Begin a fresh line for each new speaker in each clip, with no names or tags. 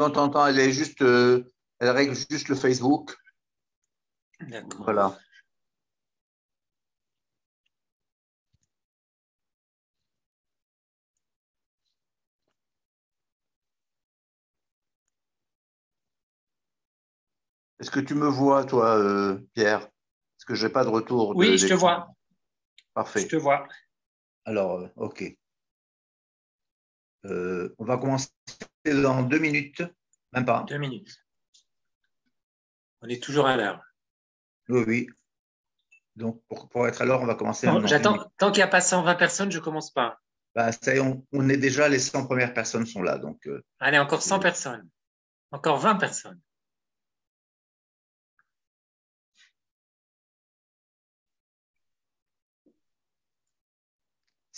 non, elle est juste, elle règle juste le Facebook.
D'accord.
Voilà. Est-ce que tu me vois, toi, Pierre? Parce que je n'ai pas de retour
Oui, je te
d'écran.
vois. Je
Parfait.
te vois.
Alors, OK. On va commencer dans 2 minutes, même pas.
2 minutes. On est toujours à l'heure.
Oui, oui. Donc, pour être à l'heure, on va commencer
Bon,
maintenant dans 2 minutes.
tant qu'il n'y a pas 120 personnes, je ne commence pas.
Bah, ça y est, on est déjà, les 100 premières personnes sont là. Donc,
Allez, encore 100 personnes. Encore 20 personnes.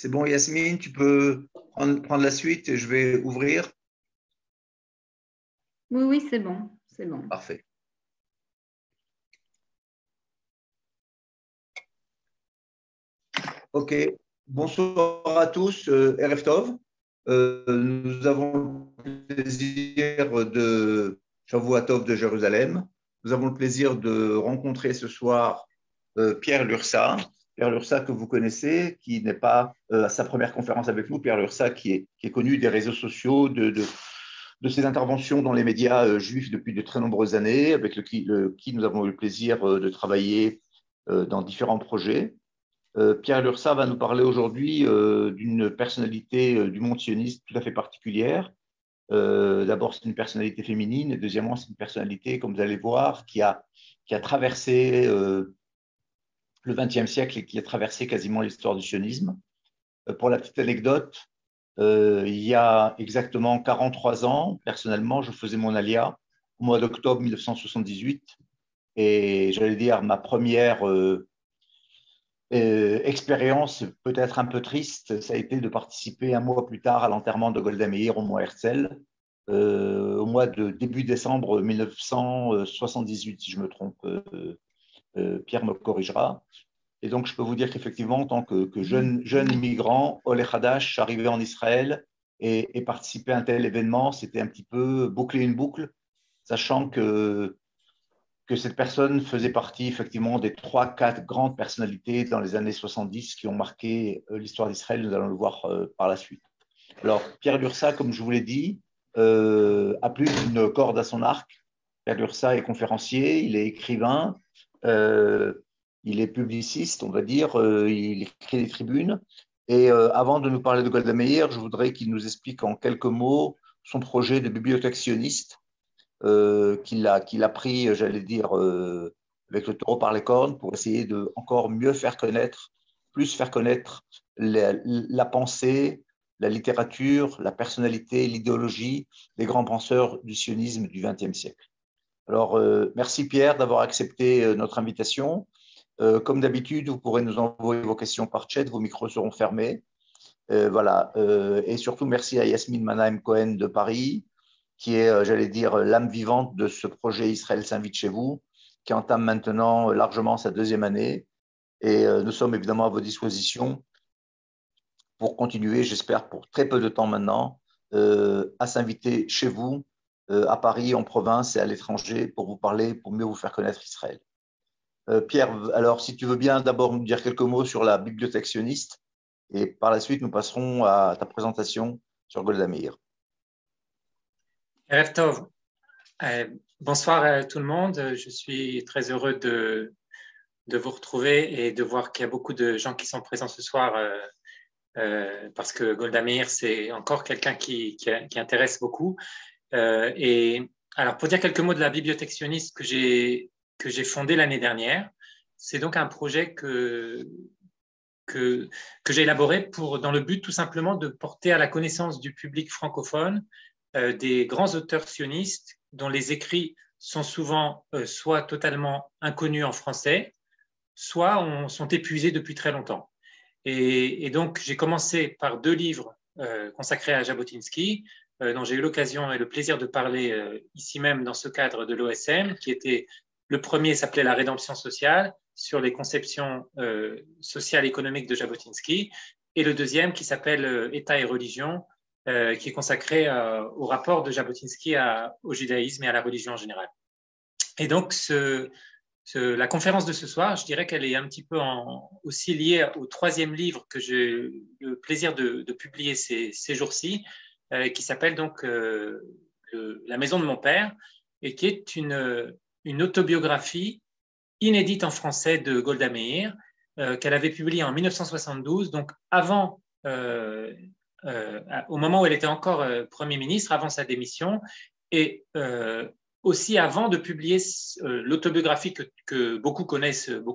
c'est bon, Yasmine, tu peux prendre la suite et je vais ouvrir.
Oui, oui, c'est bon. C'est bon.
Parfait. OK. Bonsoir à tous, Erev Tov. Nous avons le plaisir de Shavuot de Jérusalem. Nous avons le plaisir de rencontrer ce soir Pierre Lursa. Pierre Lursa que vous connaissez, qui n'est pas à sa première conférence avec nous. Pierre Lursa qui est connu des réseaux sociaux, de ses interventions dans les médias juifs depuis de très nombreuses années, avec qui nous avons eu le plaisir de travailler dans différents projets. Pierre Lursa va nous parler aujourd'hui d'une personnalité du monde sioniste tout à fait particulière. D'abord, c'est une personnalité féminine, et deuxièmement, c'est une personnalité, comme vous allez voir, qui a traversé le XXe siècle et qui a traversé quasiment l'histoire du sionisme. Pour la petite anecdote, il y a exactement 43 ans, personnellement, je faisais mon alia au mois d'octobre 1978, et j'allais dire ma première expérience peut-être un peu triste, ça a été de participer un mois plus tard à l'enterrement de Golda Meir au Mont Herzl, au mois de début décembre 1978, si je me trompe. Pierre me corrigera. Et donc, je peux vous dire qu'effectivement, en tant que jeune immigrant, Oleh Hadash, arrivé en Israël et participer à un tel événement, c'était un petit peu boucler une boucle, sachant que cette personne faisait partie effectivement des 3-4 grandes personnalités dans les années 70 qui ont marqué l'histoire d'Israël. Nous allons le voir par la suite. Alors, Pierre Lursa, comme je vous l'ai dit, a plus d'une corde à son arc. Pierre Lursa est conférencier, il est écrivain, il est publiciste, on va dire, il écrit des tribunes. Et avant de nous parler de Golda Meir, je voudrais qu'il nous explique en quelques mots son projet de bibliothèque sioniste qu'il a pris, j'allais dire, avec le taureau par les cornes pour essayer de encore mieux faire connaître, plus faire connaître la pensée, la littérature, la personnalité, l'idéologie des grands penseurs du sionisme du XXe siècle. Alors, merci Pierre d'avoir accepté notre invitation. Comme d'habitude, vous pourrez nous envoyer vos questions par chat, vos micros seront fermés. Voilà. Et surtout, merci à Yasmine Manahem-Cohen de Paris, qui est, j'allais dire, l'âme vivante de ce projet Israël s'invite chez vous, qui entame maintenant largement sa 2e année. Et nous sommes évidemment à vos dispositions pour continuer, j'espère, pour très peu de temps maintenant, à s'inviter chez vous, à Paris, en province et à l'étranger, pour vous parler, pour mieux vous faire connaître Israël. Pierre, alors si tu veux bien d'abord nous dire quelques mots sur la bibliothèque sioniste, et par la suite, nous passerons à ta présentation sur Golda Meir.
Erev Tov. Bonsoir à tout le monde. Je suis très heureux de vous retrouver et de voir qu'il y a beaucoup de gens qui sont présents ce soir parce que Golda Meir, c'est encore quelqu'un qui intéresse beaucoup. Et alors, pour dire quelques mots de la bibliothèque sioniste que j'ai fondée l'année dernière, c'est donc un projet que j'ai élaboré dans le but tout simplement de porter à la connaissance du public francophone des grands auteurs sionistes dont les écrits sont souvent soit totalement inconnus en français, soit sont épuisés depuis très longtemps. Et donc, j'ai commencé par 2 livres consacrés à Jabotinsky, dont j'ai eu l'occasion et le plaisir de parler ici même dans ce cadre de l'OSM, qui était le premier s'appelait La rédemption sociale, sur les conceptions sociales et économiques de Jabotinsky, et le deuxième qui s'appelle État et religion, qui est consacré au rapport de Jabotinsky au judaïsme et à la religion en général. Et donc, la conférence de ce soir, je dirais qu'elle est un petit peu aussi liée au troisième livre que j'ai le plaisir de publier ces jours-ci, qui s'appelle donc La maison de mon père, et qui est une autobiographie inédite en français de Golda Meir, qu'elle avait publiée en 1972, donc avant, au moment où elle était encore Premier ministre, avant sa démission, et aussi avant de publier l'autobiographie que beaucoup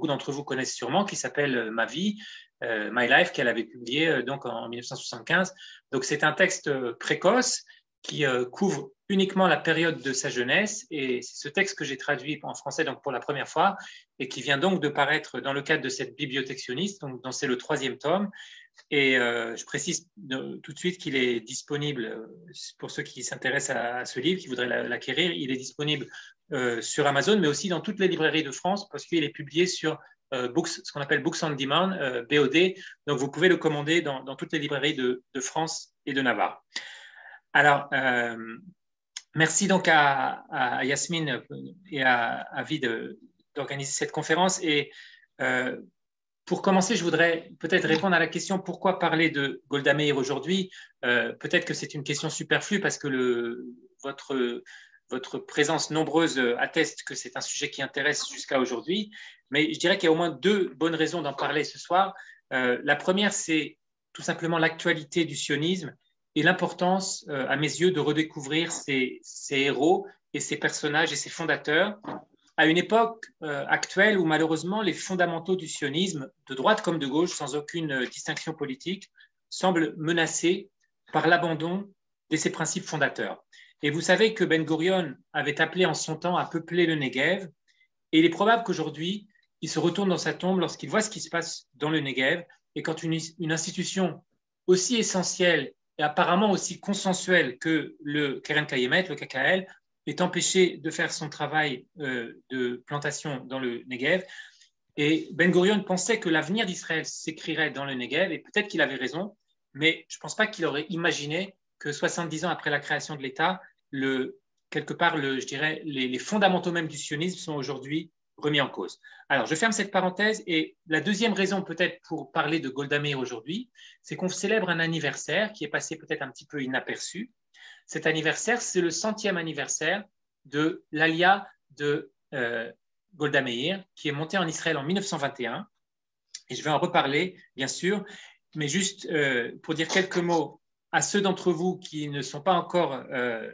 d'entre vous connaissent sûrement, qui s'appelle Ma vie, My Life, qu'elle avait publiée donc en 1975. Donc c'est un texte précoce qui couvre uniquement la période de sa jeunesse, et c'est ce texte que j'ai traduit en français donc pour la première fois, et qui vient donc de paraître dans le cadre de cette bibliothèque sioniste, donc c'est le 3e tome. Et je précise tout de suite qu'il est disponible, pour ceux qui s'intéressent à ce livre, qui voudraient l'acquérir, il est disponible sur Amazon, mais aussi dans toutes les librairies de France, parce qu'il est publié sur ce qu'on appelle Books on Demand, BOD. Donc vous pouvez le commander dans toutes les librairies de France et de Navarre. Alors, merci donc à Yasmine et à Avi d'organiser cette conférence. Et pour commencer, je voudrais peut-être répondre à la question pourquoi parler de Golda Meir aujourd'hui. Peut-être que c'est une question superflue parce que votre présence nombreuse atteste que c'est un sujet qui intéresse jusqu'à aujourd'hui. Mais je dirais qu'il y a au moins 2 bonnes raisons d'en parler ce soir. La première, c'est tout simplement l'actualité du sionisme et l'importance, à mes yeux, de redécouvrir ces héros et ces personnages et ces fondateurs à une époque actuelle où malheureusement les fondamentaux du sionisme, de droite comme de gauche, sans aucune distinction politique, semblent menacés par l'abandon de ces principes fondateurs. Et vous savez que Ben Gurion avait appelé en son temps à peupler le Negev, et il est probable qu'aujourd'hui, il se retourne dans sa tombe lorsqu'il voit ce qui se passe dans le Negev, et quand une institution aussi essentielle et apparemment aussi consensuelle que le Keren Kayemet, le KKL, est empêché de faire son travail de plantation dans le Negev. Et Ben Gurion pensait que l'avenir d'Israël s'écrirait dans le Negev, et peut-être qu'il avait raison, mais je ne pense pas qu'il aurait imaginé que 70 ans après la création de l'État, quelque part, je dirais, les fondamentaux même du sionisme sont aujourd'hui remis en cause. Alors, je ferme cette parenthèse, et la deuxième raison peut-être pour parler de Golda Meir aujourd'hui, c'est qu'on célèbre un anniversaire qui est passé peut-être un petit peu inaperçu. Cet anniversaire, c'est le 100e anniversaire de l'Alia de Golda Meir, qui est montée en Israël en 1921. Et je vais en reparler, bien sûr, mais juste pour dire quelques mots à ceux d'entre vous qui ne sont pas encore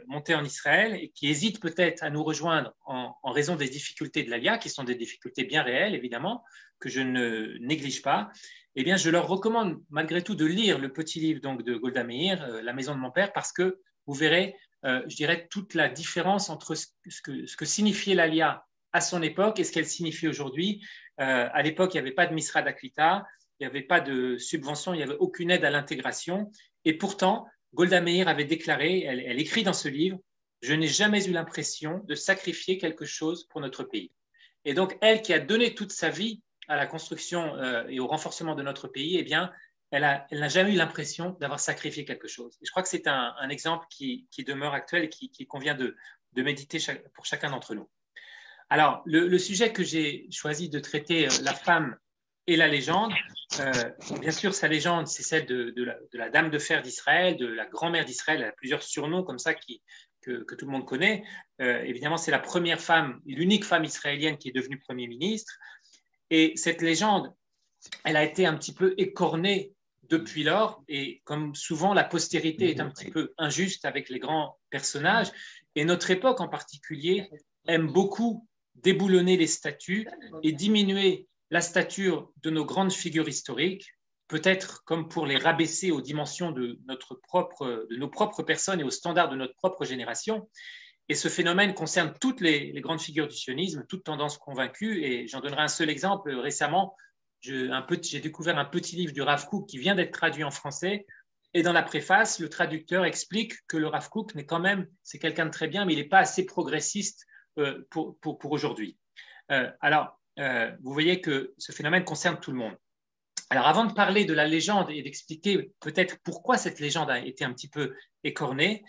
montés en Israël et qui hésitent peut-être à nous rejoindre en raison des difficultés de l'Alia, qui sont des difficultés bien réelles, évidemment, que je ne néglige pas. Eh bien, je leur recommande malgré tout de lire le petit livre donc, de Golda Meir, La maison de mon père, parce que vous verrez, je dirais, toute la différence entre ce que signifiait l'Alia à son époque et ce qu'elle signifie aujourd'hui. À l'époque, il n'y avait pas de Misra d'Aklita, il n'y avait pas de subvention, il n'y avait aucune aide à l'intégration. Et pourtant, Golda Meir avait déclaré, elle écrit dans ce livre, « Je n'ai jamais eu l'impression de sacrifier quelque chose pour notre pays ». Et donc, elle qui a donné toute sa vie à la construction et au renforcement de notre pays, eh bien, elle n'a jamais eu l'impression d'avoir sacrifié quelque chose. Et je crois que c'est un exemple qui demeure actuel et qui convient de méditer pour chacun d'entre nous. Alors, le sujet que j'ai choisi de traiter, la femme et la légende, bien sûr, sa légende, c'est celle de la dame de fer d'Israël, de la grand-mère d'Israël. Elle a plusieurs surnoms comme ça que tout le monde connaît. Évidemment, c'est la première femme, l'unique femme israélienne qui est devenue Premier ministre. Et cette légende, elle a été un petit peu écornée depuis lors. Et comme souvent, la postérité est un petit peu injuste avec les grands personnages. Et notre époque en particulier aime beaucoup déboulonner les statues et diminuer la stature de nos grandes figures historiques, peut-être comme pour les rabaisser aux dimensions de nos propres personnes et aux standards de notre propre génération. Et ce phénomène concerne toutes les grandes figures du sionisme, toutes tendances convaincues. Et j'en donnerai un seul exemple. Récemment, j'ai découvert un petit livre du Rav Kook qui vient d'être traduit en français. Et dans la préface, le traducteur explique que le Rav Kook c'est quelqu'un de très bien, mais il n'est pas assez progressiste pour aujourd'hui. Alors, vous voyez que ce phénomène concerne tout le monde. Alors, avant de parler de la légende et d'expliquer peut-être pourquoi cette légende a été un petit peu écornée,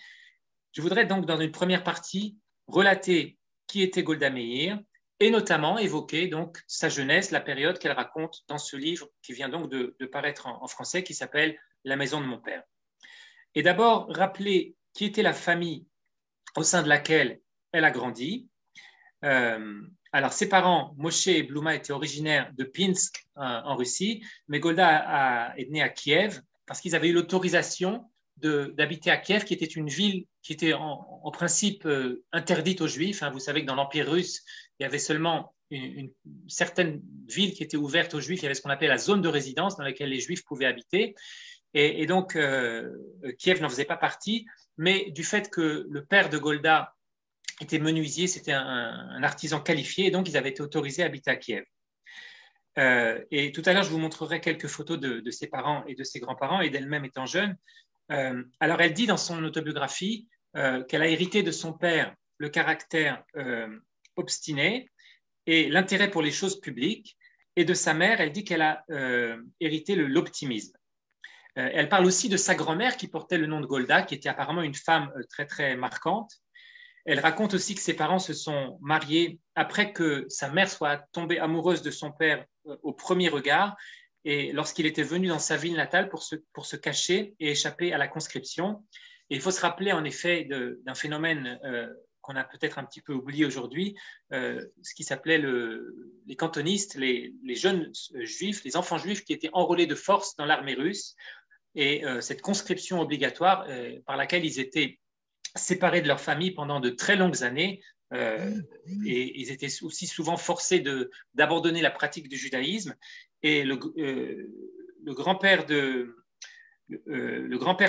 je voudrais donc, dans une première partie, relater qui était Golda Meir et notamment évoquer donc sa jeunesse, la période qu'elle raconte dans ce livre qui vient donc de paraître en français, qui s'appelle La maison de mon père. Et d'abord, rappeler qui était la famille au sein de laquelle elle a grandi. Alors, ses parents, Moshe et Bluma, étaient originaires de Pinsk en Russie, mais Golda est née à Kiev parce qu'ils avaient eu l'autorisation d'habiter à Kiev, qui était une ville qui était en principe interdite aux Juifs. Vous savez que dans l'Empire russe, il y avait seulement une certaine ville qui était ouverte aux Juifs. Il y avait ce qu'on appelait la zone de résidence dans laquelle les Juifs pouvaient habiter. Et donc, Kiev n'en faisait pas partie, mais du fait que le père de Golda était menuisier, c'était un artisan qualifié, et donc ils avaient été autorisés à habiter à Kiev. Et tout à l'heure, je vous montrerai quelques photos de ses parents et de ses grands-parents, et d'elle-même étant jeune. Alors, elle dit dans son autobiographie qu'elle a hérité de son père le caractère obstiné et l'intérêt pour les choses publiques, et de sa mère, elle dit qu'elle a hérité l'optimisme. Elle parle aussi de sa grand-mère qui portait le nom de Golda, qui était apparemment une femme très, très marquante. Elle raconte aussi que ses parents se sont mariés après que sa mère soit tombée amoureuse de son père au premier regard, et lorsqu'il était venu dans sa ville natale pour se cacher et échapper à la conscription. Et il faut se rappeler en effet d'un phénomène qu'on a peut-être un petit peu oublié aujourd'hui, ce qui s'appelait les cantonistes, les jeunes juifs, les enfants juifs qui étaient enrôlés de force dans l'armée russe, et cette conscription obligatoire par laquelle ils étaient séparés de leur famille pendant de très longues années, et ils étaient aussi souvent forcés d'abandonner la pratique du judaïsme. Et le grand-père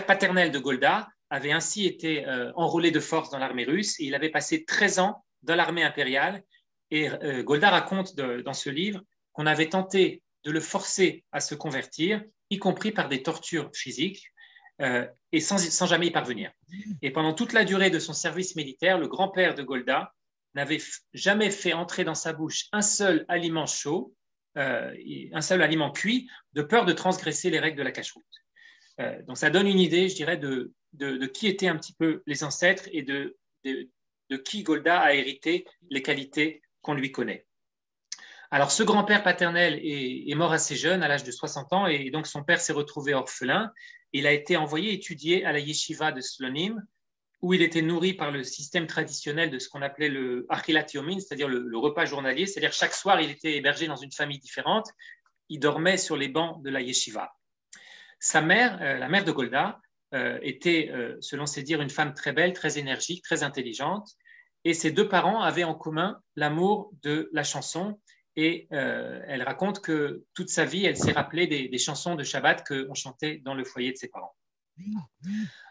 paternel de Golda avait ainsi été enrôlé de force dans l'armée russe, et il avait passé 13 ans dans l'armée impériale. Et Golda raconte dans ce livre qu'on avait tenté de le forcer à se convertir, y compris par des tortures physiques, et sans jamais y parvenir. Et pendant toute la durée de son service militaire, le grand-père de Golda n'avait jamais fait entrer dans sa bouche un seul aliment chaud, un seul aliment cuit, de peur de transgresser les règles de la cacheroute. Donc ça donne une idée, je dirais, de qui étaient un petit peu les ancêtres, et de qui Golda a hérité les qualités qu'on lui connaît. Alors, ce grand-père paternel est mort assez jeune, à l'âge de 60 ans, et donc son père s'est retrouvé orphelin. Il a été envoyé étudier à la yeshiva de Slonim, où il était nourri par le système traditionnel de ce qu'on appelait le achilat yomin, c'est-à-dire le repas journalier. C'est-à-dire chaque soir, il était hébergé dans une famille différente. Il dormait sur les bancs de la yeshiva. Sa mère, la mère de Golda, était, selon ses dires, une femme très belle, très énergique, très intelligente. Et ses deux parents avaient en commun l'amour de la chanson. Et elle raconte que toute sa vie, elle s'est rappelée des chansons de Shabbat qu'on chantait dans le foyer de ses parents.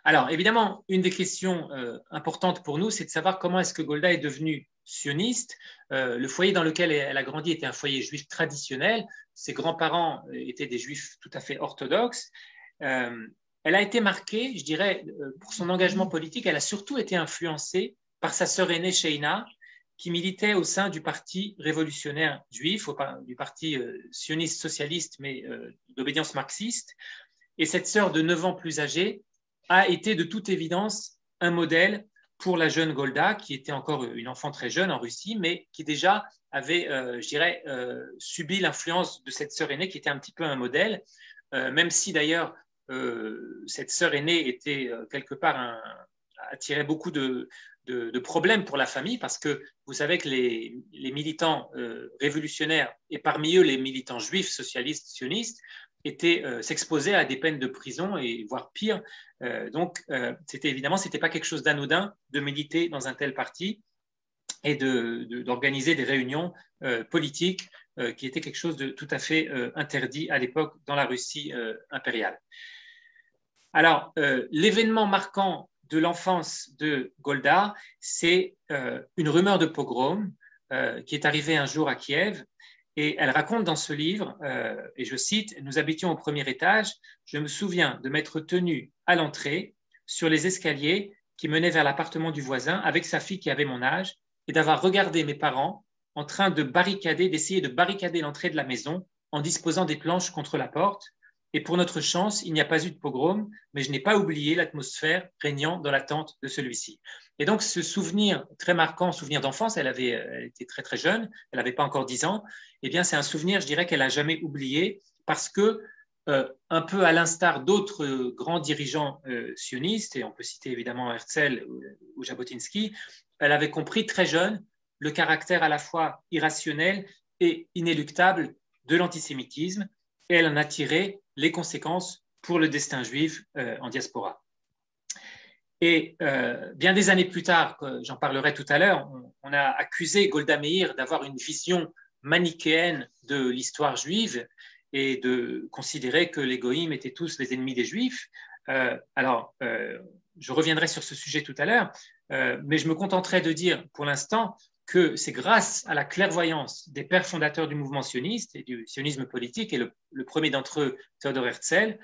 Alors, évidemment, une des questions importantes pour nous, c'est de savoir comment est-ce que Golda est devenue sioniste. Le foyer dans lequel elle a grandi était un foyer juif traditionnel. Ses grands-parents étaient des juifs tout à fait orthodoxes. Elle a été marquée, je dirais, pour son engagement politique. Elle a surtout été influencée par sa sœur aînée, Sheina, qui militait au sein du parti révolutionnaire juif, du parti sioniste socialiste, mais d'obédience marxiste. Et cette sœur de 9 ans plus âgée a été de toute évidence un modèle pour la jeune Golda, qui était encore une enfant très jeune en Russie, mais qui déjà avait, je dirais, subi l'influence de cette sœur aînée, qui était un petit peu un modèle, même si d'ailleurs cette sœur aînée était quelque part attirait beaucoup de problèmes pour la famille, parce que vous savez que les militants révolutionnaires, et parmi eux les militants juifs, socialistes, sionistes, s'exposaient à des peines de prison, et voire pire. Donc, c'était pas quelque chose d'anodin de militer dans un tel parti et d'organiser des réunions politiques qui étaient quelque chose de tout à fait interdit à l'époque dans la Russie impériale. Alors, l'événement marquant de l'enfance de Golda, c'est une rumeur de pogrom qui est arrivée un jour à Kiev, et elle raconte dans ce livre, et je cite, « Nous habitions au premier étage, je me souviens de m'être tenu à l'entrée sur les escaliers qui menaient vers l'appartement du voisin avec sa fille qui avait mon âge, et d'avoir regardé mes parents en train d'essayer de barricader l'entrée de la maison en disposant des planches contre la porte. Et pour notre chance, il n'y a pas eu de pogrom, mais je n'ai pas oublié l'atmosphère régnant dans la tente de celui-ci. Et donc, ce souvenir très marquant, souvenir d'enfance, elle était très très jeune, elle n'avait pas encore 10 ans, eh bien, c'est un souvenir, je dirais, qu'elle n'a jamais oublié, parce que, un peu à l'instar d'autres grands dirigeants sionistes, et on peut citer évidemment Herzl ou Jabotinsky, elle avait compris très jeune le caractère à la fois irrationnel et inéluctable de l'antisémitisme, et elle en a tiré les conséquences pour le destin juif en diaspora. Et bien des années plus tard, j'en parlerai tout à l'heure, on a accusé Golda Meir d'avoir une vision manichéenne de l'histoire juive et de considérer que les goïms étaient tous les ennemis des juifs. Je reviendrai sur ce sujet tout à l'heure, mais je me contenterai de dire pour l'instant que c'est grâce à la clairvoyance des pères fondateurs du mouvement sioniste et du sionisme politique, et le premier d'entre eux, Theodor Herzl,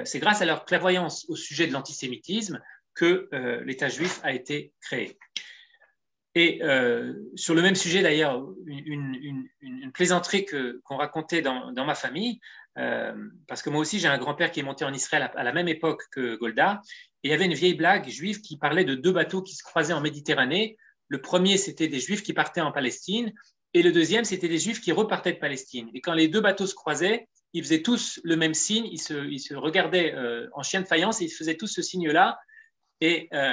c'est grâce à leur clairvoyance au sujet de l'antisémitisme que l'État juif a été créé. Et sur le même sujet, d'ailleurs, une plaisanterie qu'on racontait dans ma famille, parce que moi aussi, j'ai un grand-père qui est monté en Israël à la même époque que Golda, et il y avait une vieille blague juive qui parlait de deux bateaux qui se croisaient en Méditerranée. Le premier, c'était des Juifs qui partaient en Palestine, et le deuxième, c'était des Juifs qui repartaient de Palestine. Et quand les deux bateaux se croisaient, ils faisaient tous le même signe, ils se regardaient en chien de faïence, et ils faisaient tous ce signe-là,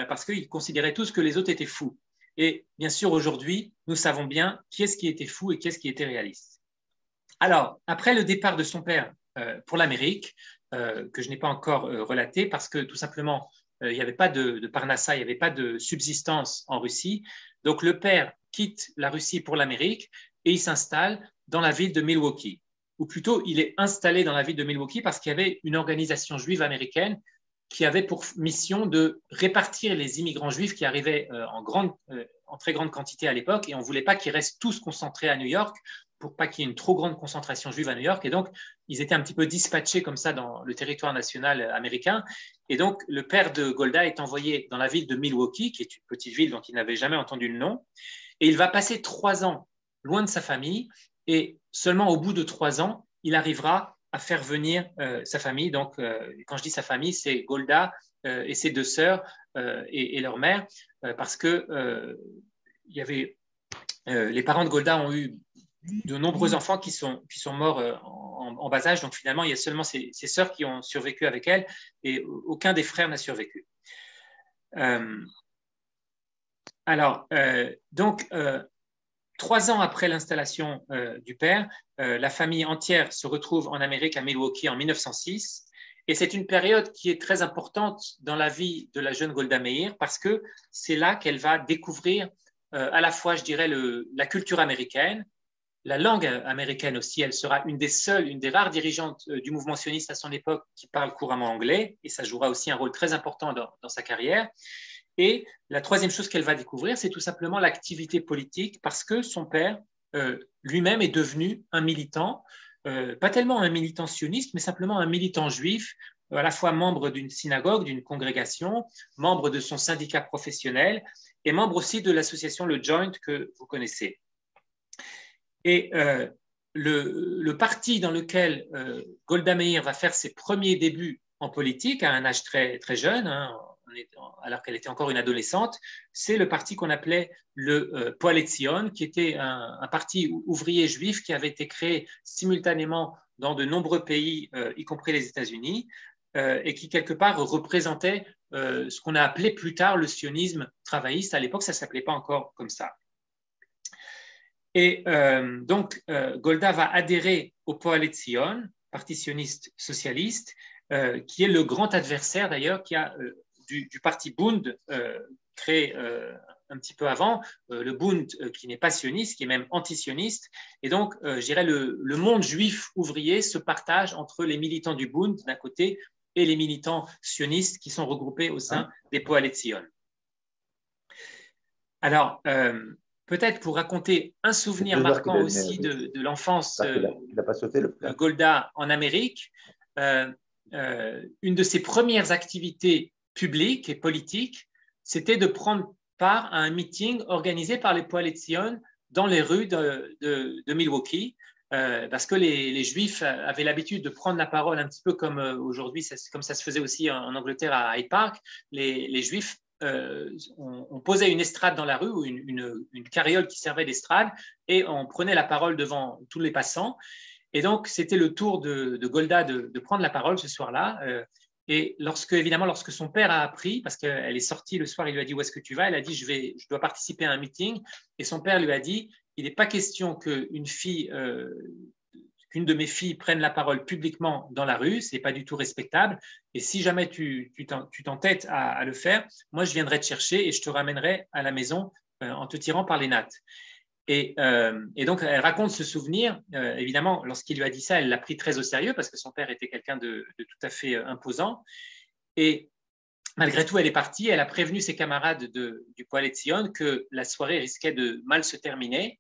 parce qu'ils considéraient tous que les autres étaient fous. Et bien sûr, aujourd'hui, nous savons bien qui est-ce qui était fou et qui est-ce qui était réaliste. Alors, après le départ de son père pour l'Amérique, que je n'ai pas encore relaté, parce que tout simplement, il n'y avait pas de parnassa, il n'y avait pas de subsistance en Russie. Donc, le père quitte la Russie pour l'Amérique et il s'installe dans la ville de Milwaukee. Ou plutôt, il est installé dans la ville de Milwaukee parce qu'il y avait une organisation juive américaine qui avait pour mission de répartir les immigrants juifs qui arrivaient en très grande quantité à l'époque, et on ne voulait pas qu'ils restent tous concentrés à New York pour pas qu'il y ait une trop grande concentration juive à New York. Et donc, ils étaient un petit peu dispatchés comme ça dans le territoire national américain. Et donc, le père de Golda est envoyé dans la ville de Milwaukee, qui est une petite ville dont il n'avait jamais entendu le nom. Et il va passer 3 ans loin de sa famille. Et seulement au bout de 3 ans, il arrivera à faire venir sa famille. Donc, quand je dis sa famille, c'est Golda et ses 2 sœurs et leur mère, parce que il y avait, les parents de Golda ont eu de nombreux enfants qui sont morts en bas âge. Donc, finalement, il y a seulement ses sœurs qui ont survécu avec elle et aucun des frères n'a survécu. Donc, 3 ans après l'installation du père, la famille entière se retrouve en Amérique, à Milwaukee, en 1906. Et c'est une période qui est très importante dans la vie de la jeune Golda Meir parce que c'est là qu'elle va découvrir à la fois, je dirais, la culture américaine, la langue américaine aussi. Elle sera une des rares dirigeantes du mouvement sioniste à son époque qui parle couramment anglais, et ça jouera aussi un rôle très important dans sa carrière. Et la troisième chose qu'elle va découvrir, c'est tout simplement l'activité politique, parce que son père lui-même est devenu un militant, pas tellement un militant sioniste, mais simplement un militant juif, à la fois membre d'une synagogue, d'une congrégation, membre de son syndicat professionnel et membre aussi de l'association Le Joint que vous connaissez. Et le parti dans lequel Golda Meir va faire ses premiers débuts en politique à un âge très, très jeune, alors qu'elle était encore une adolescente, c'est le parti qu'on appelait le Poalet Zion, qui était un parti ouvrier juif qui avait été créé simultanément dans de nombreux pays, y compris les États-Unis, et qui quelque part représentait ce qu'on a appelé plus tard le sionisme travailliste. À l'époque, ça ne s'appelait pas encore comme ça. Et donc, Golda va adhérer au Poalet Zion, parti sioniste socialiste, qui est le grand adversaire d'ailleurs qui a du parti Bund créé un petit peu avant, le Bund qui n'est pas sioniste, qui est même anti-sioniste. Et donc, je dirais, le monde juif ouvrier se partage entre les militants du Bund d'un côté et les militants sionistes qui sont regroupés au sein des Poalet Zion. Alors, peut-être pour raconter un souvenir marquant aussi de l'enfance de Golda en Amérique, une de ses premières activités publiques et politiques, c'était de prendre part à un meeting organisé par les Poalet Zion dans les rues de Milwaukee. parce que les Juifs avaient l'habitude de prendre la parole un petit peu comme aujourd'hui, comme ça se faisait aussi en Angleterre à Hyde Park. Les Juifs, on posait une estrade dans la rue ou une carriole qui servait d'estrade et on prenait la parole devant tous les passants. Et donc, c'était le tour de Golda de prendre la parole ce soir-là. Et évidemment, lorsque son père a appris, parce qu'elle est sortie le soir, il lui a dit « Où est-ce que tu vas ?» Elle a dit « Je dois participer à un meeting. » Et son père lui a dit « Il n'est pas question qu'une de mes filles prenne la parole publiquement dans la rue, ce n'est pas du tout respectable. Et si jamais tu t'entêtes à le faire, moi, je viendrai te chercher et je te ramènerai à la maison en te tirant par les nattes. » Et donc, elle raconte ce souvenir. Évidemment, lorsqu'il lui a dit ça, elle l'a pris très au sérieux parce que son père était quelqu'un de tout à fait imposant. Et malgré tout, elle est partie. Elle a prévenu ses camarades du Poale Zion que la soirée risquait de mal se terminer.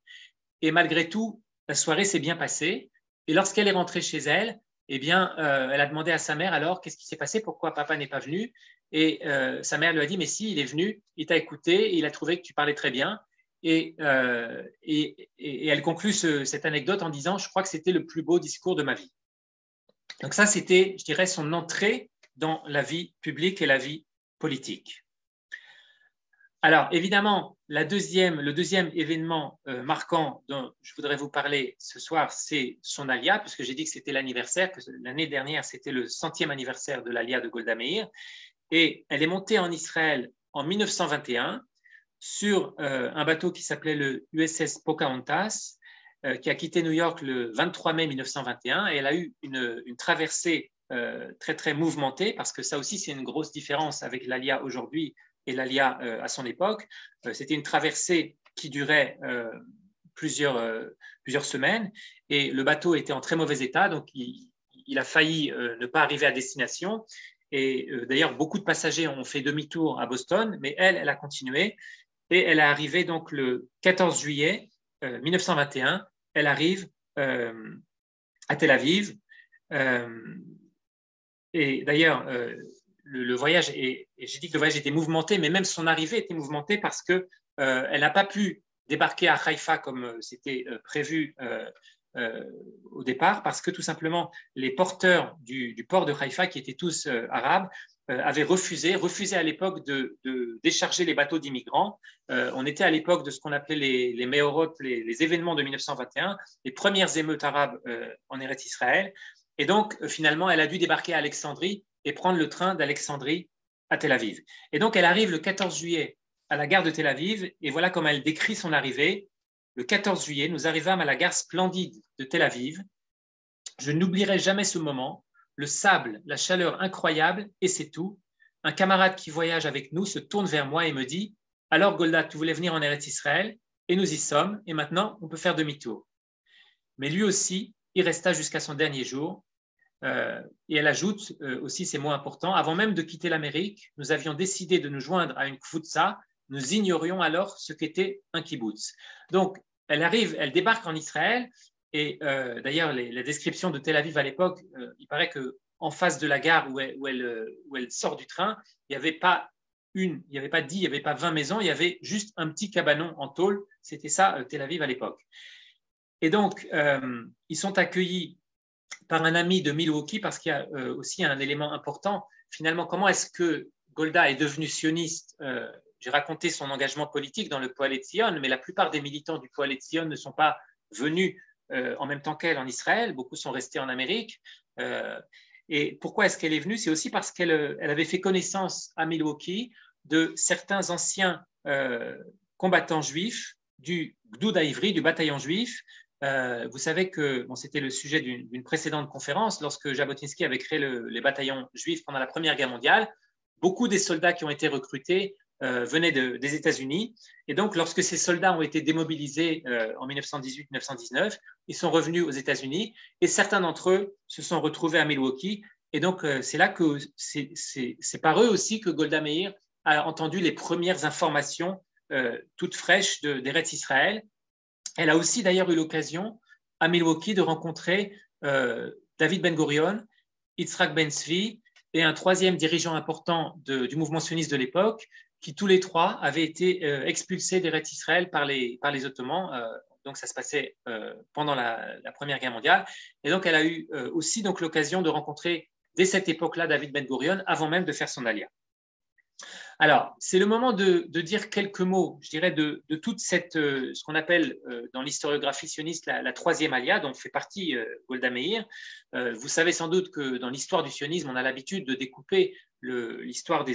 Et malgré tout, la soirée s'est bien passée. Et lorsqu'elle est rentrée chez elle, eh bien, elle a demandé à sa mère alors qu'est-ce qui s'est passé, pourquoi papa n'est pas venu. Et sa mère lui a dit mais si, il est venu, il t'a écouté, il a trouvé que tu parlais très bien. Et elle conclut cette anecdote en disant « Je crois que c'était le plus beau discours de ma vie ». Donc ça, c'était, je dirais, son entrée dans la vie publique et la vie politique. Alors, évidemment, le deuxième événement marquant dont je voudrais vous parler ce soir, c'est son alia, puisque j'ai dit que c'était l'anniversaire, que l'année dernière, c'était le 100e anniversaire de l'alia de Golda Meir. Et elle est montée en Israël en 1921, sur un bateau qui s'appelait le USS Pocahontas, qui a quitté New York le 23 mai 1921. Et elle a eu une traversée très, très mouvementée, parce que ça aussi, c'est une grosse différence avec l'ALIA aujourd'hui et l'ALIA à son époque. C'était une traversée qui durait plusieurs semaines, et le bateau était en très mauvais état, donc il a failli ne pas arriver à destination. Et d'ailleurs, beaucoup de passagers ont fait demi-tour à Boston, mais elle a continué. Et elle est arrivée donc le 14 juillet 1921. Elle arrive à Tel Aviv. Et d'ailleurs, le voyage, et j'ai dit que le voyage était mouvementé, mais même son arrivée était mouvementée parce qu'elle n'a pas pu débarquer à Haïfa comme c'était prévu au départ, parce que tout simplement, les porteurs du port de Haïfa, qui étaient tous arabes, avaient refusé à l'époque de décharger les bateaux d'immigrants. On était à l'époque de ce qu'on appelait les Meorot, les événements de 1921, les premières émeutes arabes en Eretz Israël. Et donc, finalement, elle a dû débarquer à Alexandrie et prendre le train d'Alexandrie à Tel Aviv. Et donc, elle arrive le 14 juillet à la gare de Tel Aviv, et voilà comment elle décrit son arrivée. Le 14 juillet, nous arrivâmes à la gare splendide de Tel Aviv. Je n'oublierai jamais ce moment. Le sable, la chaleur incroyable, et c'est tout. Un camarade qui voyage avec nous se tourne vers moi et me dit « Alors Golda, tu voulais venir en Eretz Israël, et nous y sommes, et maintenant on peut faire demi-tour. » Mais lui aussi, il resta jusqu'à son dernier jour. Et elle ajoute aussi ces mots importants. Avant même de quitter l'Amérique, nous avions décidé de nous joindre à une kfutza. Nous ignorions alors ce qu'était un kibbutz. Donc, elle débarque en Israël. Et d'ailleurs, la description de Tel Aviv à l'époque, il paraît qu'en face de la gare où elle sort du train, il n'y avait pas 10, il n'y avait pas 20 maisons, il y avait juste un petit cabanon en tôle. C'était ça, Tel Aviv à l'époque. Et donc, ils sont accueillis par un ami de Milwaukee, parce qu'il y a aussi un élément important. Finalement, comment est-ce que Golda est devenue sioniste? J'ai raconté son engagement politique dans le Poale Zion, mais la plupart des militants du Poale Zion ne sont pas venus en même temps qu'elle en Israël. Beaucoup sont restés en Amérique. Et pourquoi est-ce qu'elle est venue? C'est aussi parce qu'elle avait fait connaissance à Milwaukee de certains anciens combattants juifs du Gdoud Ivri, du bataillon juif. Vous savez que c'était le sujet d'une précédente conférence, lorsque Jabotinsky avait créé les bataillons juifs pendant la Première Guerre mondiale. Beaucoup des soldats qui ont été recrutés venaient des États-Unis. Et donc, lorsque ces soldats ont été démobilisés en 1918-1919, ils sont revenus aux États-Unis et certains d'entre eux se sont retrouvés à Milwaukee. Et donc, c'est là que c'est par eux aussi que Golda Meir a entendu les premières informations toutes fraîches d'Eretz Israël. Elle a aussi d'ailleurs eu l'occasion à Milwaukee de rencontrer David Ben-Gurion, Yitzhak Ben-Tzvi et un troisième dirigeant important du mouvement sioniste de l'époque, qui tous les trois avaient été expulsés d'Eretz Israël par les Ottomans. donc ça se passait pendant la Première Guerre mondiale. Et donc, elle a eu aussi donc l'occasion de rencontrer, dès cette époque-là, David Ben Gurion, avant même de faire son alia. Alors, c'est le moment de dire quelques mots, je dirais, de toute cette, ce qu'on appelle dans l'historiographie sioniste la troisième alia, dont fait partie Golda Meir. Vous savez sans doute que dans l'histoire du sionisme, on a l'habitude de découper l'histoire du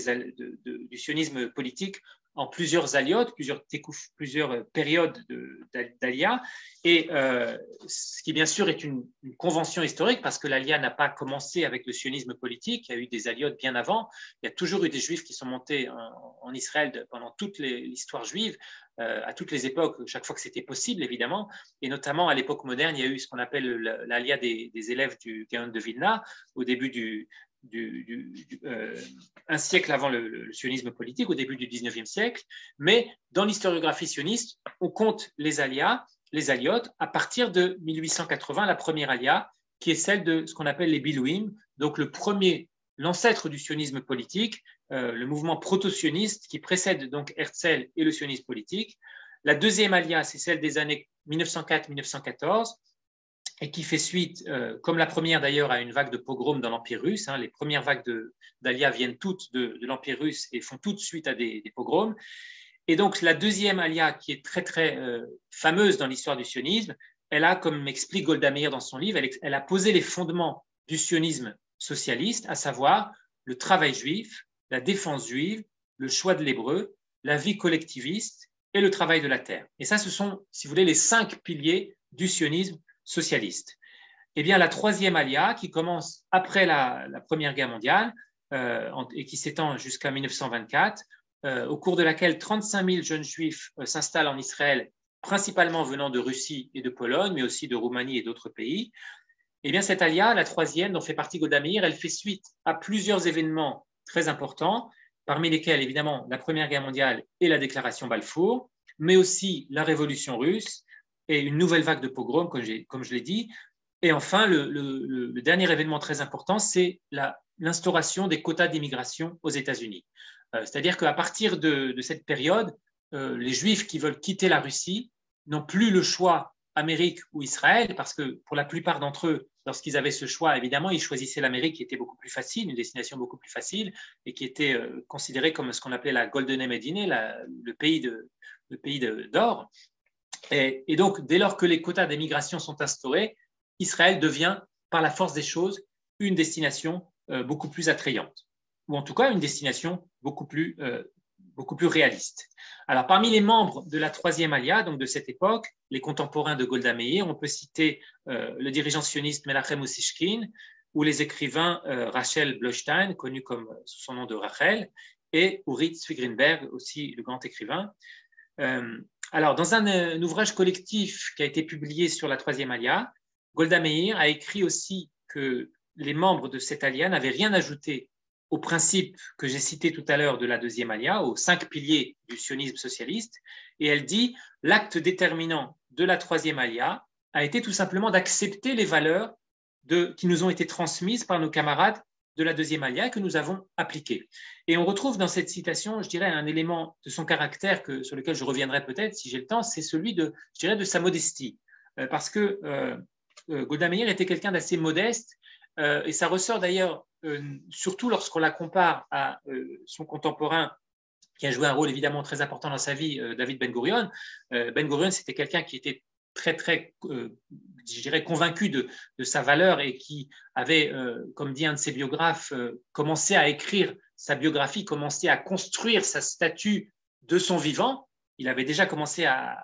sionisme politique en plusieurs aliotes, plusieurs périodes d'alia, et ce qui bien sûr est une convention historique, parce que l'alia n'a pas commencé avec le sionisme politique, il y a eu des aliotes bien avant, il y a toujours eu des juifs qui sont montés en Israël pendant toute l'histoire juive, à toutes les époques, chaque fois que c'était possible évidemment, et notamment à l'époque moderne, il y a eu ce qu'on appelle l'alia des élèves du Gaon de Vilna, au début un siècle avant le sionisme politique, au début du 19e siècle, mais dans l'historiographie sioniste, on compte les aliotes, à partir de 1880, la première alia, qui est celle de ce qu'on appelle les Bilouim, donc l'ancêtre du sionisme politique, le mouvement proto-sioniste qui précède donc Herzl et le sionisme politique. La deuxième alia, c'est celle des années 1904-1914, et qui fait suite, comme la première d'ailleurs, à une vague de pogroms dans l'Empire russe. Les premières vagues d'Alia viennent toutes de l'Empire russe et font toutes suite à des pogroms. Et donc la deuxième Alia, qui est très très fameuse dans l'histoire du sionisme, elle a, comme m'explique Golda Meir dans son livre, elle a posé les fondements du sionisme socialiste, à savoir le travail juif, la défense juive, le choix de l'hébreu, la vie collectiviste et le travail de la terre. Et ça, ce sont, si vous voulez, les 5 piliers du sionisme socialiste. Eh bien, la troisième alia, qui commence après la Première Guerre mondiale et qui s'étend jusqu'à 1924, au cours de laquelle 35 000 jeunes juifs s'installent en Israël, principalement venant de Russie et de Pologne, mais aussi de Roumanie et d'autres pays. Eh bien, cette alia, la troisième, dont fait partie Golda Meir, elle fait suite à plusieurs événements très importants, parmi lesquels, évidemment, la Première Guerre mondiale et la déclaration Balfour, mais aussi la Révolution russe, et une nouvelle vague de pogroms, comme je l'ai dit. Et enfin, le dernier événement très important, c'est l'instauration des quotas d'immigration aux États-Unis. C'est-à-dire qu'à partir de cette période, les Juifs qui veulent quitter la Russie n'ont plus le choix Amérique ou Israël, parce que pour la plupart d'entre eux, lorsqu'ils avaient ce choix, évidemment, ils choisissaient l'Amérique, qui était beaucoup plus facile, une destination beaucoup plus facile, et qui était considérée comme ce qu'on appelait la Golden Medine, le pays d'or. Et donc, dès lors que les quotas d'émigration sont instaurés, Israël devient, par la force des choses, une destination beaucoup plus attrayante, ou en tout cas une destination beaucoup plus réaliste. Alors, parmi les membres de la troisième alia, donc de cette époque, les contemporains de Golda Meir, on peut citer le dirigeant sioniste Menachem Ussishkin, ou les écrivains Rachel Blostein, connue sous son nom de Rachel, et Urit Zvi-Greenberg, aussi le grand écrivain. Alors, dans un ouvrage collectif qui a été publié sur la troisième alia, Golda Meir a écrit aussi que les membres de cette alia n'avaient rien ajouté aux principes que j'ai cités tout à l'heure de la deuxième alia, aux 5 piliers du sionisme socialiste, et elle dit « L'acte déterminant de la troisième alia a été tout simplement d'accepter les valeurs qui nous ont été transmises par nos camarades de la deuxième alia que nous avons appliquée. » Et on retrouve dans cette citation, je dirais, un élément de son caractère sur lequel je reviendrai peut-être si j'ai le temps, c'est celui de sa modestie. Parce que Golda Meir était quelqu'un d'assez modeste, et ça ressort d'ailleurs surtout lorsqu'on la compare à son contemporain qui a joué un rôle évidemment très important dans sa vie, David Ben Gurion. Ben Gurion, c'était quelqu'un qui était très, très, je dirais, convaincu de sa valeur et qui avait, comme dit un de ses biographes, commencé à écrire sa biographie, commencé à construire sa statue de son vivant. Il avait déjà commencé à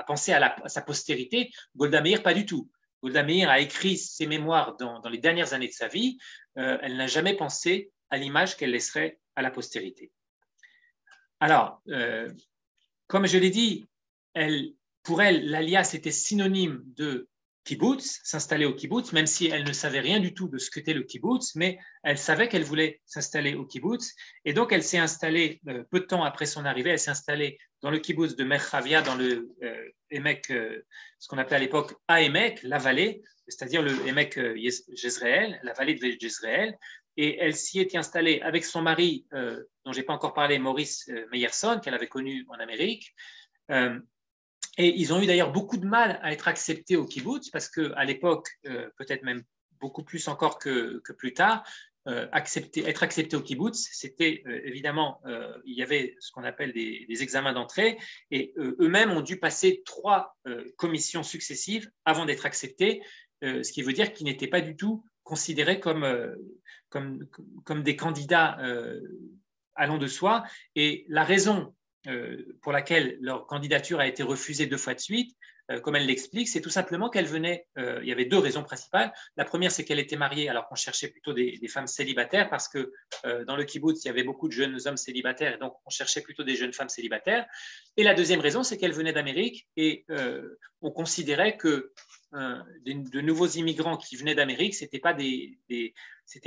penser à sa postérité. Golda Meir, pas du tout. Golda Meir a écrit ses mémoires dans les dernières années de sa vie. Elle n'a jamais pensé à l'image qu'elle laisserait à la postérité. Alors, comme je l'ai dit, pour elle, l'alia, c'était synonyme de kibbutz, s'installer au kibbutz, même si elle ne savait rien du tout de ce qu'était le kibbutz, mais elle savait qu'elle voulait s'installer au kibbutz. Et donc, elle s'est installée, peu de temps après son arrivée, elle s'est installée dans le kibbutz de Merchavia, dans le Emek, ce qu'on appelait à l'époque Aemek, la vallée, c'est-à-dire le Emek Jezreel, la vallée de Jezreel. Et elle s'y était installée avec son mari, dont je n'ai pas encore parlé, Maurice Meyerson, qu'elle avait connu en Amérique. Et ils ont eu d'ailleurs beaucoup de mal à être acceptés au kibbutz parce qu'à l'époque, peut-être même beaucoup plus encore que plus tard, être accepté au kibbutz, c'était évidemment, il y avait ce qu'on appelle des examens d'entrée et eux-mêmes ont dû passer 3 commissions successives avant d'être acceptés, ce qui veut dire qu'ils n'étaient pas du tout considérés comme des candidats allant de soi. Et la raison pour laquelle leur candidature a été refusée 2 fois de suite, comme elle l'explique, c'est tout simplement qu'elle venait, il y avait 2 raisons principales. La première, c'est qu'elle était mariée alors qu'on cherchait plutôt des femmes célibataires parce que dans le kibbutz, il y avait beaucoup de jeunes hommes célibataires et donc on cherchait plutôt des jeunes femmes célibataires. Et la deuxième raison, c'est qu'elle venait d'Amérique et on considérait que de nouveaux immigrants qui venaient d'Amérique, ce n'étaient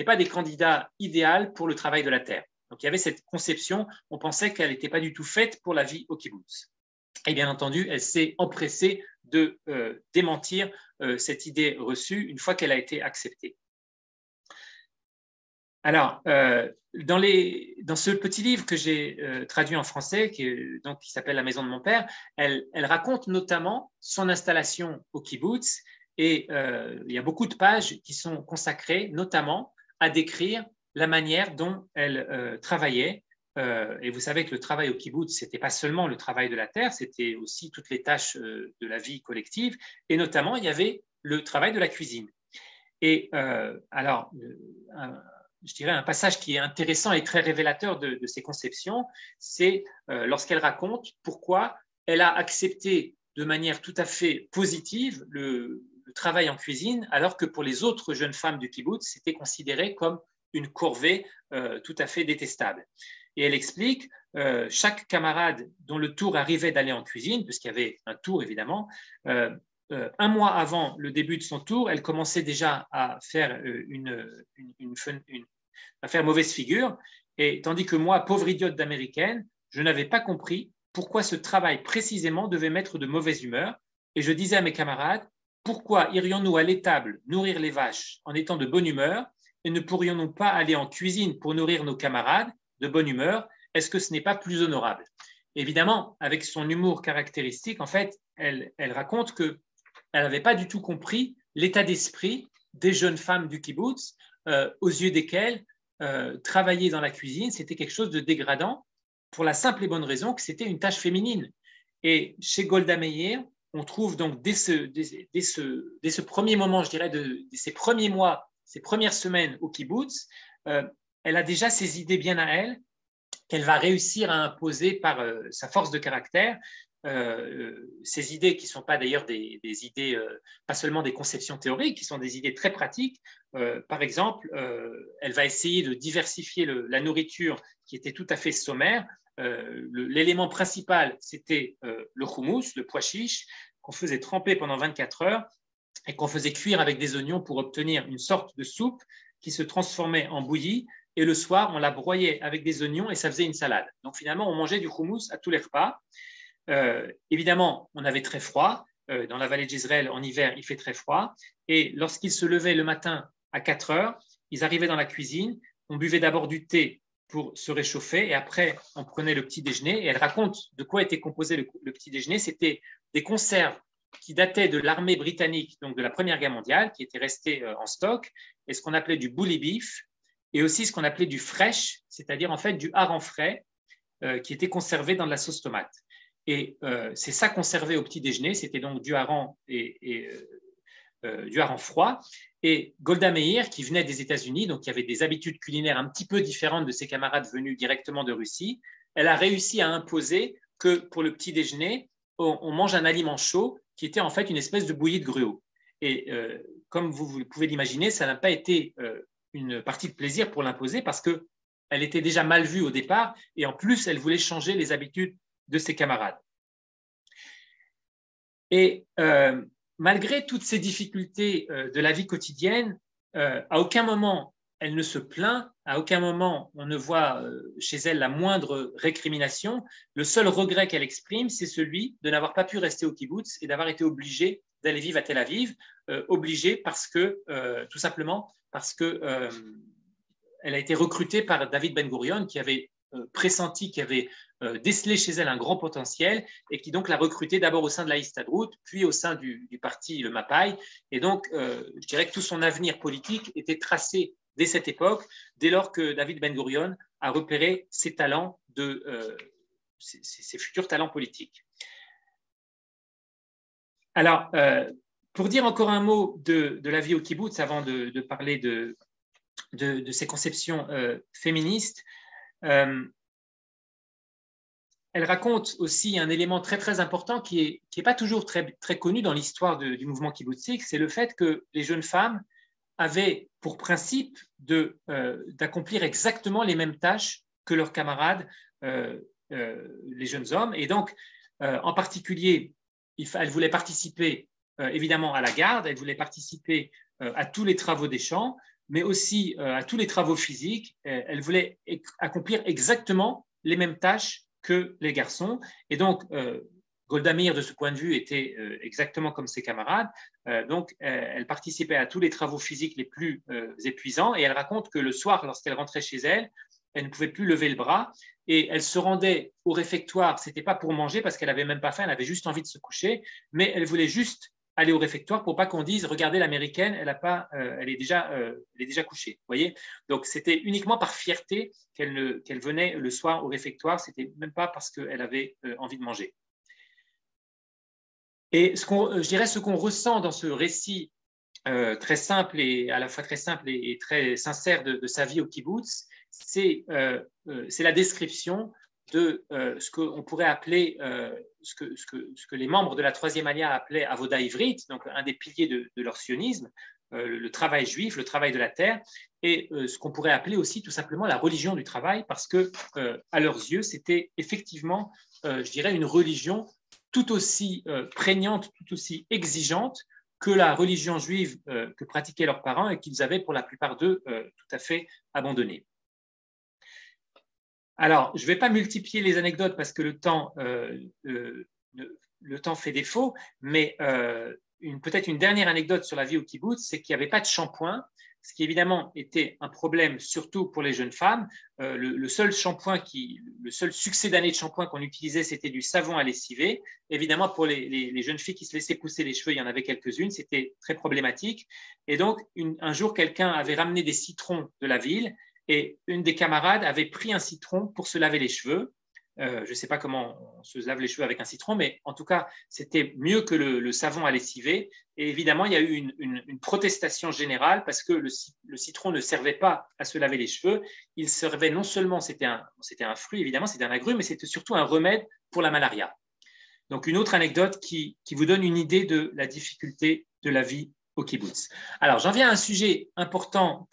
pas des candidats idéaux pour le travail de la terre. Donc il y avait cette conception, on pensait qu'elle n'était pas du tout faite pour la vie au kibbutz. Et bien entendu, elle s'est empressée de démentir cette idée reçue une fois qu'elle a été acceptée. Alors, dans ce petit livre que j'ai traduit en français, qui s'appelle La maison de mon père, elle raconte notamment son installation au kibbutz et il y a beaucoup de pages qui sont consacrées notamment à décrire la manière dont elle travaillait. Et vous savez que le travail au kibbutz, ce n'était pas seulement le travail de la terre, c'était aussi toutes les tâches de la vie collective. Et notamment, il y avait le travail de la cuisine. Et alors, je dirais un passage qui est intéressant et très révélateur de ces conceptions, c'est lorsqu'elle raconte pourquoi elle a accepté de manière tout à fait positive le travail en cuisine, alors que pour les autres jeunes femmes du kibbutz, c'était considéré comme une corvée tout à fait détestable. Et elle explique, chaque camarade dont le tour arrivait d'aller en cuisine, puisqu'il y avait un tour évidemment, 1 mois avant le début de son tour, elle commençait déjà à faire à faire mauvaise figure, et tandis que moi, pauvre idiote d'américaine, je n'avais pas compris pourquoi ce travail précisément devait mettre de mauvaise humeur, et je disais à mes camarades, pourquoi irions-nous à l'étable nourrir les vaches en étant de bonne humeur, et ne pourrions-nous pas aller en cuisine pour nourrir nos camarades de bonne humeur? Est-ce que ce n'est pas plus honorable? Évidemment, avec son humour caractéristique, en fait, elle raconte qu'elle n'avait pas du tout compris l'état d'esprit des jeunes femmes du kibbutz, aux yeux desquelles travailler dans la cuisine, c'était quelque chose de dégradant, pour la simple et bonne raison que c'était une tâche féminine. Et chez Golda Meir, on trouve donc dès ce premier moment, je dirais, de ces premiers mois, ces premières semaines au kibbutz, elle a déjà ses idées bien à elle, qu'elle va réussir à imposer par sa force de caractère, ces idées qui ne sont pas d'ailleurs des idées, pas seulement des conceptions théoriques, qui sont des idées très pratiques. Par exemple, elle va essayer de diversifier la nourriture qui était tout à fait sommaire. L'élément principal, c'était le houmous, le pois chiche, qu'on faisait tremper pendant 24 heures et qu'on faisait cuire avec des oignons pour obtenir une sorte de soupe qui se transformait en bouillie. Et le soir, on la broyait avec des oignons et ça faisait une salade. Donc finalement, on mangeait du houmous à tous les repas. Évidemment, on avait très froid. Dans la vallée d'Israël, en hiver, il fait très froid. Et lorsqu'ils se levaient le matin à 4 heures, ils arrivaient dans la cuisine. On buvait d'abord du thé pour se réchauffer et après, on prenait le petit déjeuner. Et elle raconte de quoi était composé le petit déjeuner. C'était des conserves qui dataient de l'armée britannique, donc de la Première Guerre mondiale, qui étaient restées en stock, et ce qu'on appelait du bully beef, et aussi ce qu'on appelait du fresh, c'est-à-dire en fait du hareng frais, qui était conservé dans de la sauce tomate. Et c'est ça conservé au petit déjeuner, c'était donc du hareng du hareng froid. Et Golda Meir, qui venait des États-Unis, donc qui avait des habitudes culinaires un petit peu différentes de ses camarades venus directement de Russie, elle a réussi à imposer que pour le petit déjeuner, on mange un aliment chaud qui était en fait une espèce de bouillie de gruau. Et comme vous pouvez l'imaginer, ça n'a pas été une partie de plaisir pour l'imposer parce qu'elle était déjà mal vue au départ et en plus, elle voulait changer les habitudes de ses camarades. Et malgré toutes ces difficultés de la vie quotidienne, à aucun moment elle ne se plaint, à aucun moment on ne voit chez elle la moindre récrimination. Le seul regret qu'elle exprime, c'est celui de n'avoir pas pu rester au kibbutz et d'avoir été obligée d'aller vivre à Tel Aviv, obligée parce que, tout simplement, parce que elle a été recrutée par David Ben Gurion, qui avait pressenti, qui avait décelé chez elle un grand potentiel et qui donc l'a recrutée d'abord au sein de la Histadrout, puis au sein du parti le Mapai. Et donc, je dirais que tout son avenir politique était tracé dès cette époque, dès lors que David Ben-Gurion a repéré ses talents, ses futurs talents politiques. Alors, pour dire encore un mot de la vie au kibbutz, avant de parler de ses conceptions féministes, elle raconte aussi un élément très, très important qui est pas toujours très, très connu dans l'histoire du mouvement kibbutziste, c'est le fait que les jeunes femmes avaient pour principe d'accomplir exactement les mêmes tâches que leurs camarades, les jeunes hommes. Et donc, en particulier, elles voulaient participer évidemment à la garde, elles voulaient participer à tous les travaux des champs, mais aussi à tous les travaux physiques. Elles voulaient accomplir exactement les mêmes tâches que les garçons. Et donc, Golda Meir, de ce point de vue, était exactement comme ses camarades. Donc, elle participait à tous les travaux physiques les plus épuisants. Et elle raconte que le soir, lorsqu'elle rentrait chez elle, elle ne pouvait plus lever le bras. Et elle se rendait au réfectoire. Ce n'était pas pour manger parce qu'elle n'avait même pas faim, elle avait juste envie de se coucher. Mais elle voulait juste aller au réfectoire pour pas qu'on dise « Regardez, l'américaine, elle est déjà couchée. » Vous voyez ? Donc, c'était uniquement par fierté qu'elle venait le soir au réfectoire. Ce n'était même pas parce qu'elle avait envie de manger. Et je dirais ce qu'on ressent dans ce récit très simple et à la fois très simple et très sincère de sa vie au kibbutz, c'est la description de ce qu'on pourrait appeler, ce que les membres de la troisième alia appelaient Avoda Ivrit, donc un des piliers de leur sionisme, le travail juif, le travail de la terre, et ce qu'on pourrait appeler aussi tout simplement la religion du travail, parce que à leurs yeux, c'était effectivement, je dirais, une religion tout aussi prégnante, tout aussi exigeante que la religion juive que pratiquaient leurs parents et qu'ils avaient pour la plupart d'eux tout à fait abandonnée. Alors, je ne vais pas multiplier les anecdotes parce que le temps fait défaut, mais peut-être une dernière anecdote sur la vie au kibbutz, c'est qu'il n'y avait pas de shampoing, ce qui évidemment était un problème surtout pour les jeunes femmes. Le seul succès d'année de shampoing qu'on utilisait, c'était du savon à lessiver. Évidemment, pour les jeunes filles qui se laissaient pousser les cheveux, il y en avait quelques-unes, c'était très problématique. Et donc, un jour, quelqu'un avait ramené des citrons de la ville et une des camarades avait pris un citron pour se laver les cheveux. Je ne sais pas comment on se lave les cheveux avec un citron, mais en tout cas, c'était mieux que le savon à lessiver. Et évidemment, il y a eu une protestation générale parce que le citron ne servait pas à se laver les cheveux. Il servait non seulement, c'était un fruit, évidemment, c'était un agrume, mais c'était surtout un remède pour la malaria. Donc, une autre anecdote qui vous donne une idée de la difficulté de la vie au kibbutz. Alors, j'en viens à un sujet important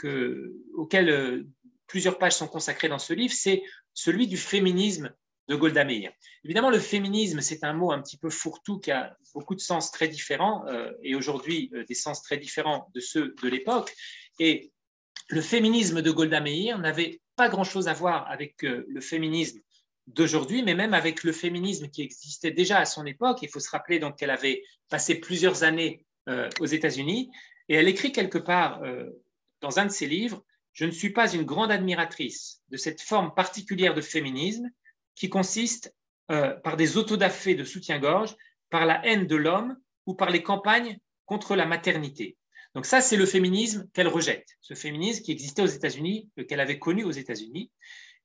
auquel plusieurs pages sont consacrées dans ce livre, c'est celui du féminisme de Golda Meir. Évidemment, le féminisme, c'est un mot un petit peu fourre-tout qui a beaucoup de sens très différents et aujourd'hui des sens très différents de ceux de l'époque. Et le féminisme de Golda Meir n'avait pas grand-chose à voir avec le féminisme d'aujourd'hui, mais même avec le féminisme qui existait déjà à son époque. Il faut se rappeler donc qu'elle avait passé plusieurs années aux États-Unis et elle écrit quelque part dans un de ses livres « Je ne suis pas une grande admiratrice de cette forme particulière de féminisme qui consiste par des autodafés de soutien-gorge, par la haine de l'homme ou par les campagnes contre la maternité. » Donc ça, c'est le féminisme qu'elle rejette, ce féminisme qui existait aux États-Unis, qu'elle avait connu aux États-Unis.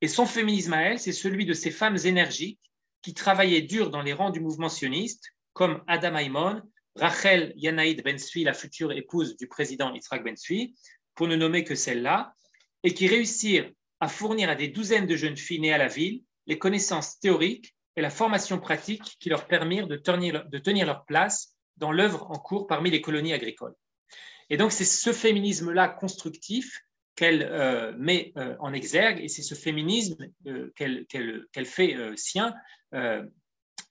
Et son féminisme à elle, c'est celui de ces femmes énergiques qui travaillaient dur dans les rangs du mouvement sioniste, comme Ada Maimon, Rachel Yanaïd Ben-Tzvi, la future épouse du président Yitzhak Ben-Tzvi, pour ne nommer que celle-là, et qui réussirent à fournir à des douzaines de jeunes filles nées à la ville les connaissances théoriques et la formation pratique qui leur permirent de tenir leur place dans l'œuvre en cours parmi les colonies agricoles. Et donc, c'est ce féminisme-là constructif qu'elle met en exergue et c'est ce féminisme qu'elle fait sien.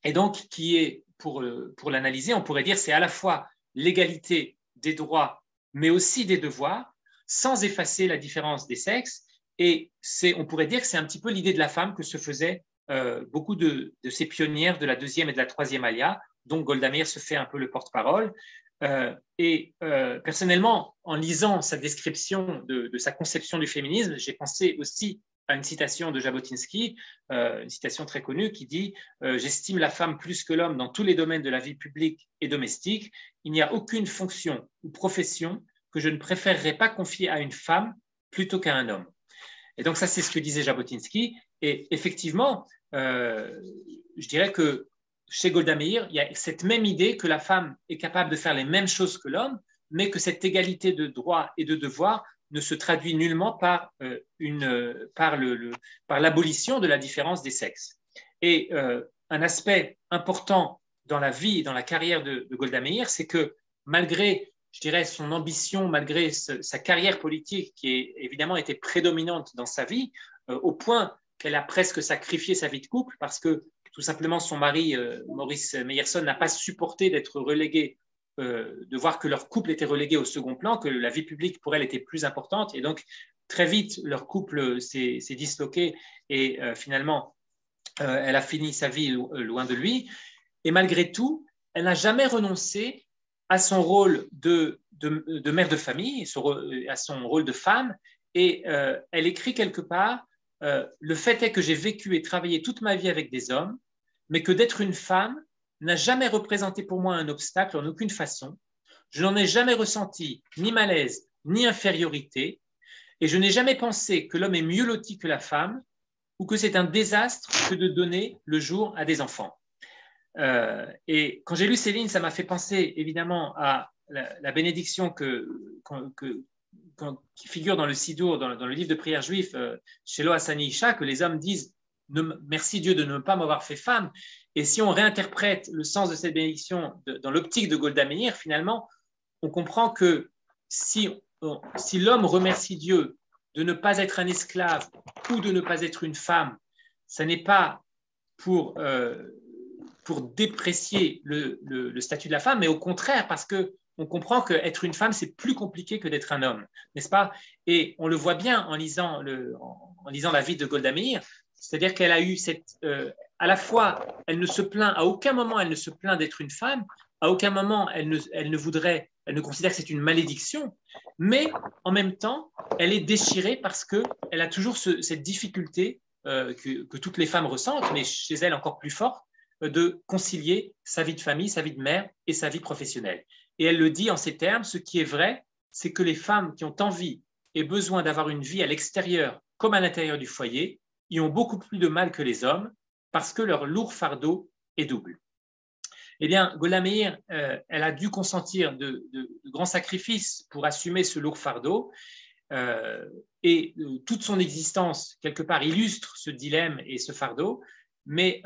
Et donc, qui est, pour l'analyser, on pourrait dire c'est à la fois l'égalité des droits, mais aussi des devoirs, sans effacer la différence des sexes. Et on pourrait dire que c'est un petit peu l'idée de la femme que se faisaient beaucoup de ces pionnières de la deuxième et de la troisième alia, dont Golda Meir se fait un peu le porte-parole. Personnellement, en lisant sa description de sa conception du féminisme, j'ai pensé aussi à une citation de Jabotinsky, une citation très connue qui dit « J'estime la femme plus que l'homme dans tous les domaines de la vie publique et domestique. Il n'y a aucune fonction ou profession que je ne préférerais pas confier à une femme plutôt qu'à un homme. » Et donc ça, c'est ce que disait Jabotinsky. Et effectivement, je dirais que chez Golda Meir, il y a cette même idée que la femme est capable de faire les mêmes choses que l'homme, mais que cette égalité de droits et de devoirs ne se traduit nullement par l'abolition de la différence des sexes. Et un aspect important dans la vie et dans la carrière de Golda Meir, c'est que malgré, je dirais, son ambition, malgré sa carrière politique qui a évidemment été prédominante dans sa vie, au point qu'elle a presque sacrifié sa vie de couple parce que tout simplement son mari, Maurice Meyerson, n'a pas supporté d'être relégué, de voir que leur couple était relégué au second plan, que la vie publique pour elle était plus importante. Et donc, très vite, leur couple s'est disloqué et finalement, elle a fini sa vie loin de lui. Et malgré tout, elle n'a jamais renoncé à son rôle de mère de famille, à son rôle de femme. Et elle écrit quelque part, le fait est que j'ai vécu et travaillé toute ma vie avec des hommes, mais que d'être une femme n'a jamais représenté pour moi un obstacle en aucune façon. Je n'en ai jamais ressenti ni malaise, ni infériorité, et je n'ai jamais pensé que l'homme est mieux loti que la femme ou que c'est un désastre que de donner le jour à des enfants. Et quand j'ai lu ces lignes, ça m'a fait penser évidemment à la bénédiction qui figure dans le Sidour, dans le livre de prière juif, chez Lo Hassani Isha, que les hommes disent « Merci Dieu de ne pas m'avoir fait femme ». Et si on réinterprète le sens de cette bénédiction dans l'optique de Golda Meir, finalement, on comprend que si l'homme remercie Dieu de ne pas être un esclave ou de ne pas être une femme, ça n'est pas pour déprécier le statut de la femme, mais au contraire, parce qu'on comprend qu'être une femme, c'est plus compliqué que d'être un homme, n'est-ce pas? Et on le voit bien en lisant la vie de Golda Meir, c'est-à-dire qu'elle a eu à la fois, elle à aucun moment elle ne se plaint d'être une femme, à aucun moment elle ne considère que c'est une malédiction, mais en même temps, elle est déchirée parce qu'elle a toujours cette difficulté que toutes les femmes ressentent, mais chez elle encore plus forte, de concilier sa vie de famille, sa vie de mère et sa vie professionnelle. Et elle le dit en ces termes, ce qui est vrai, c'est que les femmes qui ont envie et besoin d'avoir une vie à l'extérieur comme à l'intérieur du foyer, y ont beaucoup plus de mal que les hommes parce que leur lourd fardeau est double. Eh bien, Golda Meir, elle a dû consentir de grands sacrifices pour assumer ce lourd fardeau et toute son existence, quelque part, illustre ce dilemme et ce fardeau, mais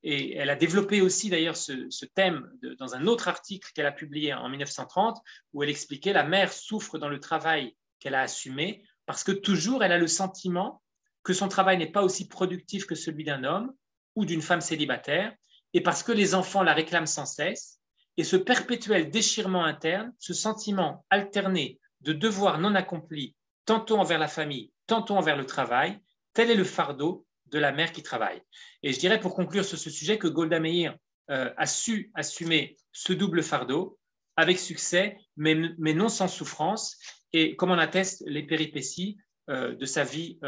et elle a développé aussi d'ailleurs ce thème dans un autre article qu'elle a publié en 1930 où elle expliquait la mère souffre dans le travail qu'elle a assumé parce que toujours elle a le sentiment que son travail n'est pas aussi productif que celui d'un homme ou d'une femme célibataire, et parce que les enfants la réclament sans cesse, et ce perpétuel déchirement interne, ce sentiment alterné de devoirs non accomplis, tantôt envers la famille, tantôt envers le travail, tel est le fardeau de la mère qui travaille. Et je dirais pour conclure sur ce sujet que Golda Meir a su assumer ce double fardeau avec succès, mais non sans souffrance, et comme en attestent les péripéties de sa vie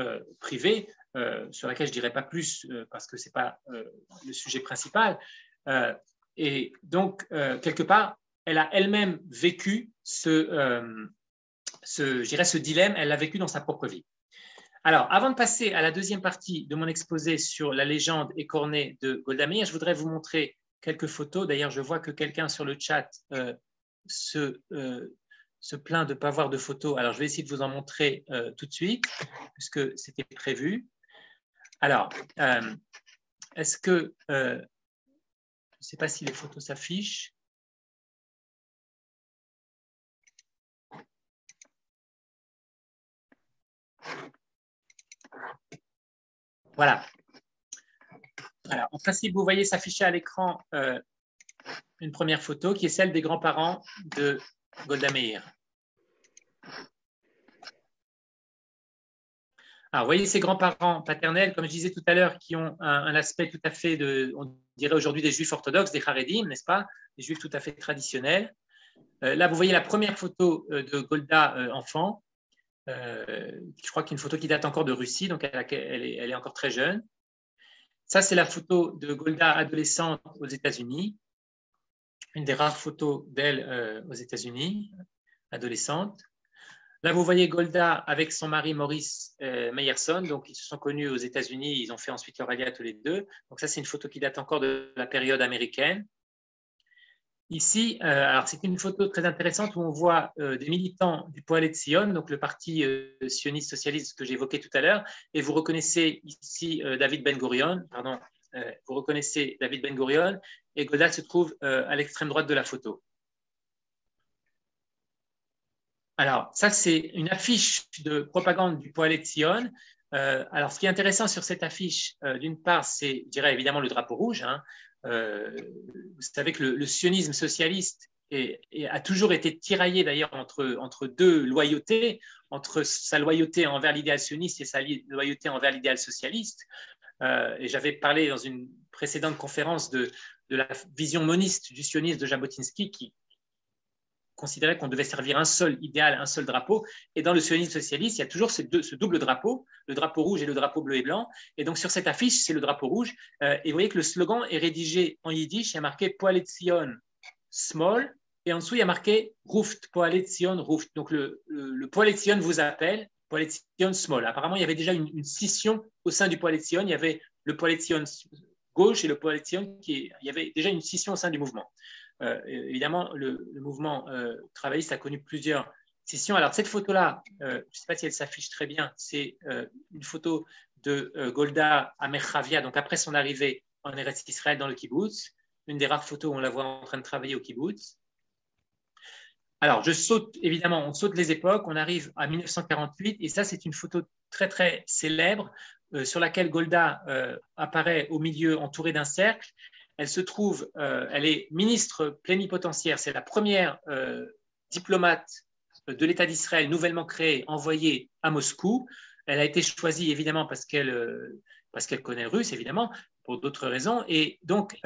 privée, sur laquelle je ne dirai pas plus parce que ce n'est pas le sujet principal. Et donc, quelque part, elle a elle-même vécu ce dilemme, elle l'a vécu dans sa propre vie. Alors, avant de passer à la deuxième partie de mon exposé sur la légende écornée de Golda Meir, je voudrais vous montrer quelques photos. D'ailleurs, je vois que quelqu'un sur le chat se plaint de ne pas voir de photos. Alors, je vais essayer de vous en montrer tout de suite, puisque c'était prévu. Alors, est-ce que... je ne sais pas si les photos s'affichent. Voilà. Alors, en principe, vous voyez s'afficher à l'écran une première photo qui est celle des grands-parents de Golda Meir. Alors, vous voyez ces grands-parents paternels, comme je disais tout à l'heure, qui ont un aspect tout à fait on dirait aujourd'hui des juifs orthodoxes, des Haredim, n'est-ce pas? Des juifs tout à fait traditionnels. Là, vous voyez la première photo de Golda enfant. Je crois qu'une photo qui date encore de Russie, donc elle est encore très jeune. Ça, c'est la photo de Golda adolescente aux États-Unis. Une des rares photos d'elle aux États-Unis, adolescente. Là, vous voyez Golda avec son mari Maurice Meyerson. Donc, ils se sont connus aux États-Unis. Ils ont fait ensuite leur allié tous les deux. Donc, ça, c'est une photo qui date encore de la période américaine. Ici, alors c'est une photo très intéressante où on voit des militants du Poalet Zion, donc le parti sioniste socialiste que j'évoquais tout à l'heure, et vous reconnaissez ici David Ben-Gurion, vous reconnaissez David Ben-Gurion, et Golda se trouve à l'extrême droite de la photo. Alors, ça, c'est une affiche de propagande du Poalet Zion. Alors, ce qui est intéressant sur cette affiche, d'une part, c'est, je dirais évidemment, le drapeau rouge. Vous savez que le sionisme socialiste a toujours été tiraillé d'ailleurs entre deux loyautés, entre sa loyauté envers l'idéal sioniste et sa loyauté envers l'idéal socialiste. Et j'avais parlé dans une précédente conférence de la vision moniste du sionisme de Jabotinsky qui considérait qu'on devait servir un seul idéal, un seul drapeau. Et dans le sionisme socialiste, il y a toujours ce double drapeau, le drapeau rouge et le drapeau bleu et blanc. Et donc, sur cette affiche, c'est le drapeau rouge. Et vous voyez que le slogan est rédigé en yiddish. Il y a marqué Poalet Zion small. Et en dessous, il y a marqué Ruft, Poalet Zion Ruft. Donc, le Poalet Zion vous appelle, Poalet Zion small. Apparemment, il y avait déjà une scission au sein du Poalet Zion. Il y avait le Poalet Zion gauche et le Poalet Zion il y avait déjà une scission au sein du mouvement. Évidemment, le mouvement travailliste a connu plusieurs scissions. Alors, cette photo-là, je ne sais pas si elle s'affiche très bien, c'est une photo de Golda à Merchavia, donc après son arrivée en Eretz Israël dans le kibbutz, une des rares photos où on la voit en train de travailler au kibbutz. Alors, on saute les époques, on arrive à 1948, et ça, c'est une photo très, très célèbre sur laquelle Golda apparaît au milieu, entourée d'un cercle. Elle se trouve, elle est ministre plénipotentiaire, c'est la première diplomate de l'État d'Israël nouvellement créée, envoyée à Moscou. Elle a été choisie évidemment parce qu'elle connaît le russe, évidemment, pour d'autres raisons. Et donc,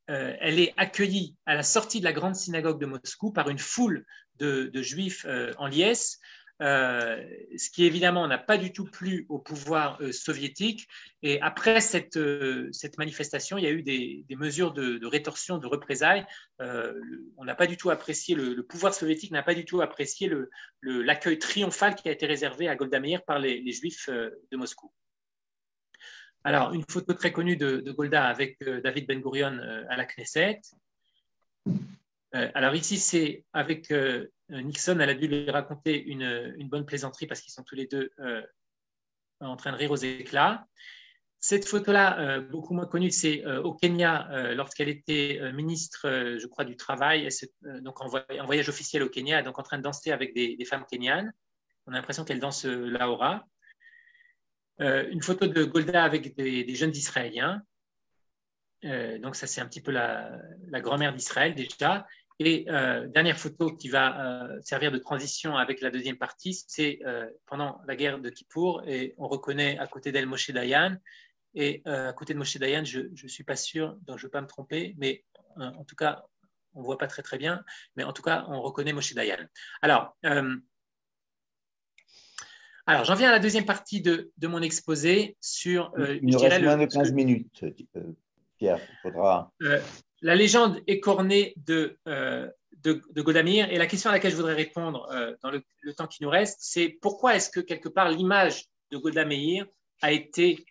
elle est accueillie à la sortie de la grande synagogue de Moscou par une foule de juifs en liesse, ce qui évidemment n'a pas du tout plu au pouvoir soviétique. Et après cette manifestation, il y a eu des mesures de rétorsion, de représailles. On n'a pas du tout apprécié, le pouvoir soviétique n'a pas du tout apprécié l'accueil triomphal qui a été réservé à Golda Meir par les juifs de Moscou. Alors, une photo très connue de Golda avec David Ben-Gurion à la Knesset. Alors ici, c'est avec Nixon, elle a dû lui raconter une bonne plaisanterie parce qu'ils sont tous les deux en train de rire aux éclats. Cette photo-là, beaucoup moins connue, c'est au Kenya, lorsqu'elle était ministre, je crois, du Travail, donc en voyage officiel au Kenya, donc en train de danser avec des femmes kenyanes. On a l'impression qu'elle danse l'Aora. Une photo de Golda avec des jeunes Israéliens. Donc ça, c'est un petit peu la grand-mère d'Israël déjà. Et dernière photo qui va servir de transition avec la deuxième partie, c'est pendant la guerre de Kippour, et on reconnaît à côté d'elle Moshe Dayan. Et à côté de Moshe Dayan, je ne suis pas sûr, donc je ne veux pas me tromper, mais en tout cas, on ne voit pas très très bien, mais en tout cas, on reconnaît Moshe Dayan. Alors, j'en viens à la deuxième partie de mon exposé sur…
il nous reste moins de 15 minutes, Pierre, il faudra…
la légende écornée de Golda Meir, et la question à laquelle je voudrais répondre dans le temps qui nous reste, c'est pourquoi est-ce que quelque part l'image de Golda Meir a été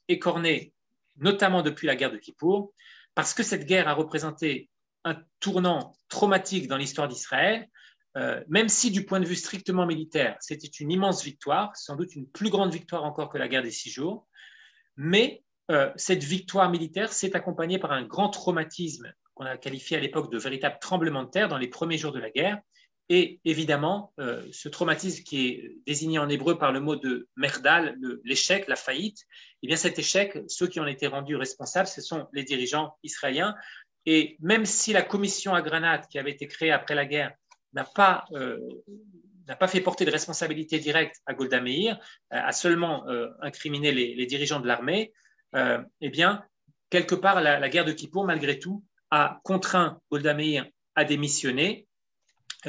écornée, notamment depuis la guerre de Kippour, parce que cette guerre a représenté un tournant traumatique dans l'histoire d'Israël, même si du point de vue strictement militaire, c'était une immense victoire, sans doute une plus grande victoire encore que la guerre des 6 jours, mais cette victoire militaire s'est accompagnée par un grand traumatisme qu'on a qualifié à l'époque de véritable tremblement de terre dans les premiers jours de la guerre. Et évidemment, ce traumatisme qui est désigné en hébreu par le mot de merdal, l'échec, la faillite, eh bien cet échec, ceux qui en étaient rendus responsables, ce sont les dirigeants israéliens. Et même si la commission à Granade, qui avait été créée après la guerre, n'a pas fait porter de responsabilité directe à Golda Meir, a seulement incriminé les dirigeants de l'armée, eh bien, quelque part, la guerre de Kippour, malgré tout, a contraint Golda Meir à démissionner.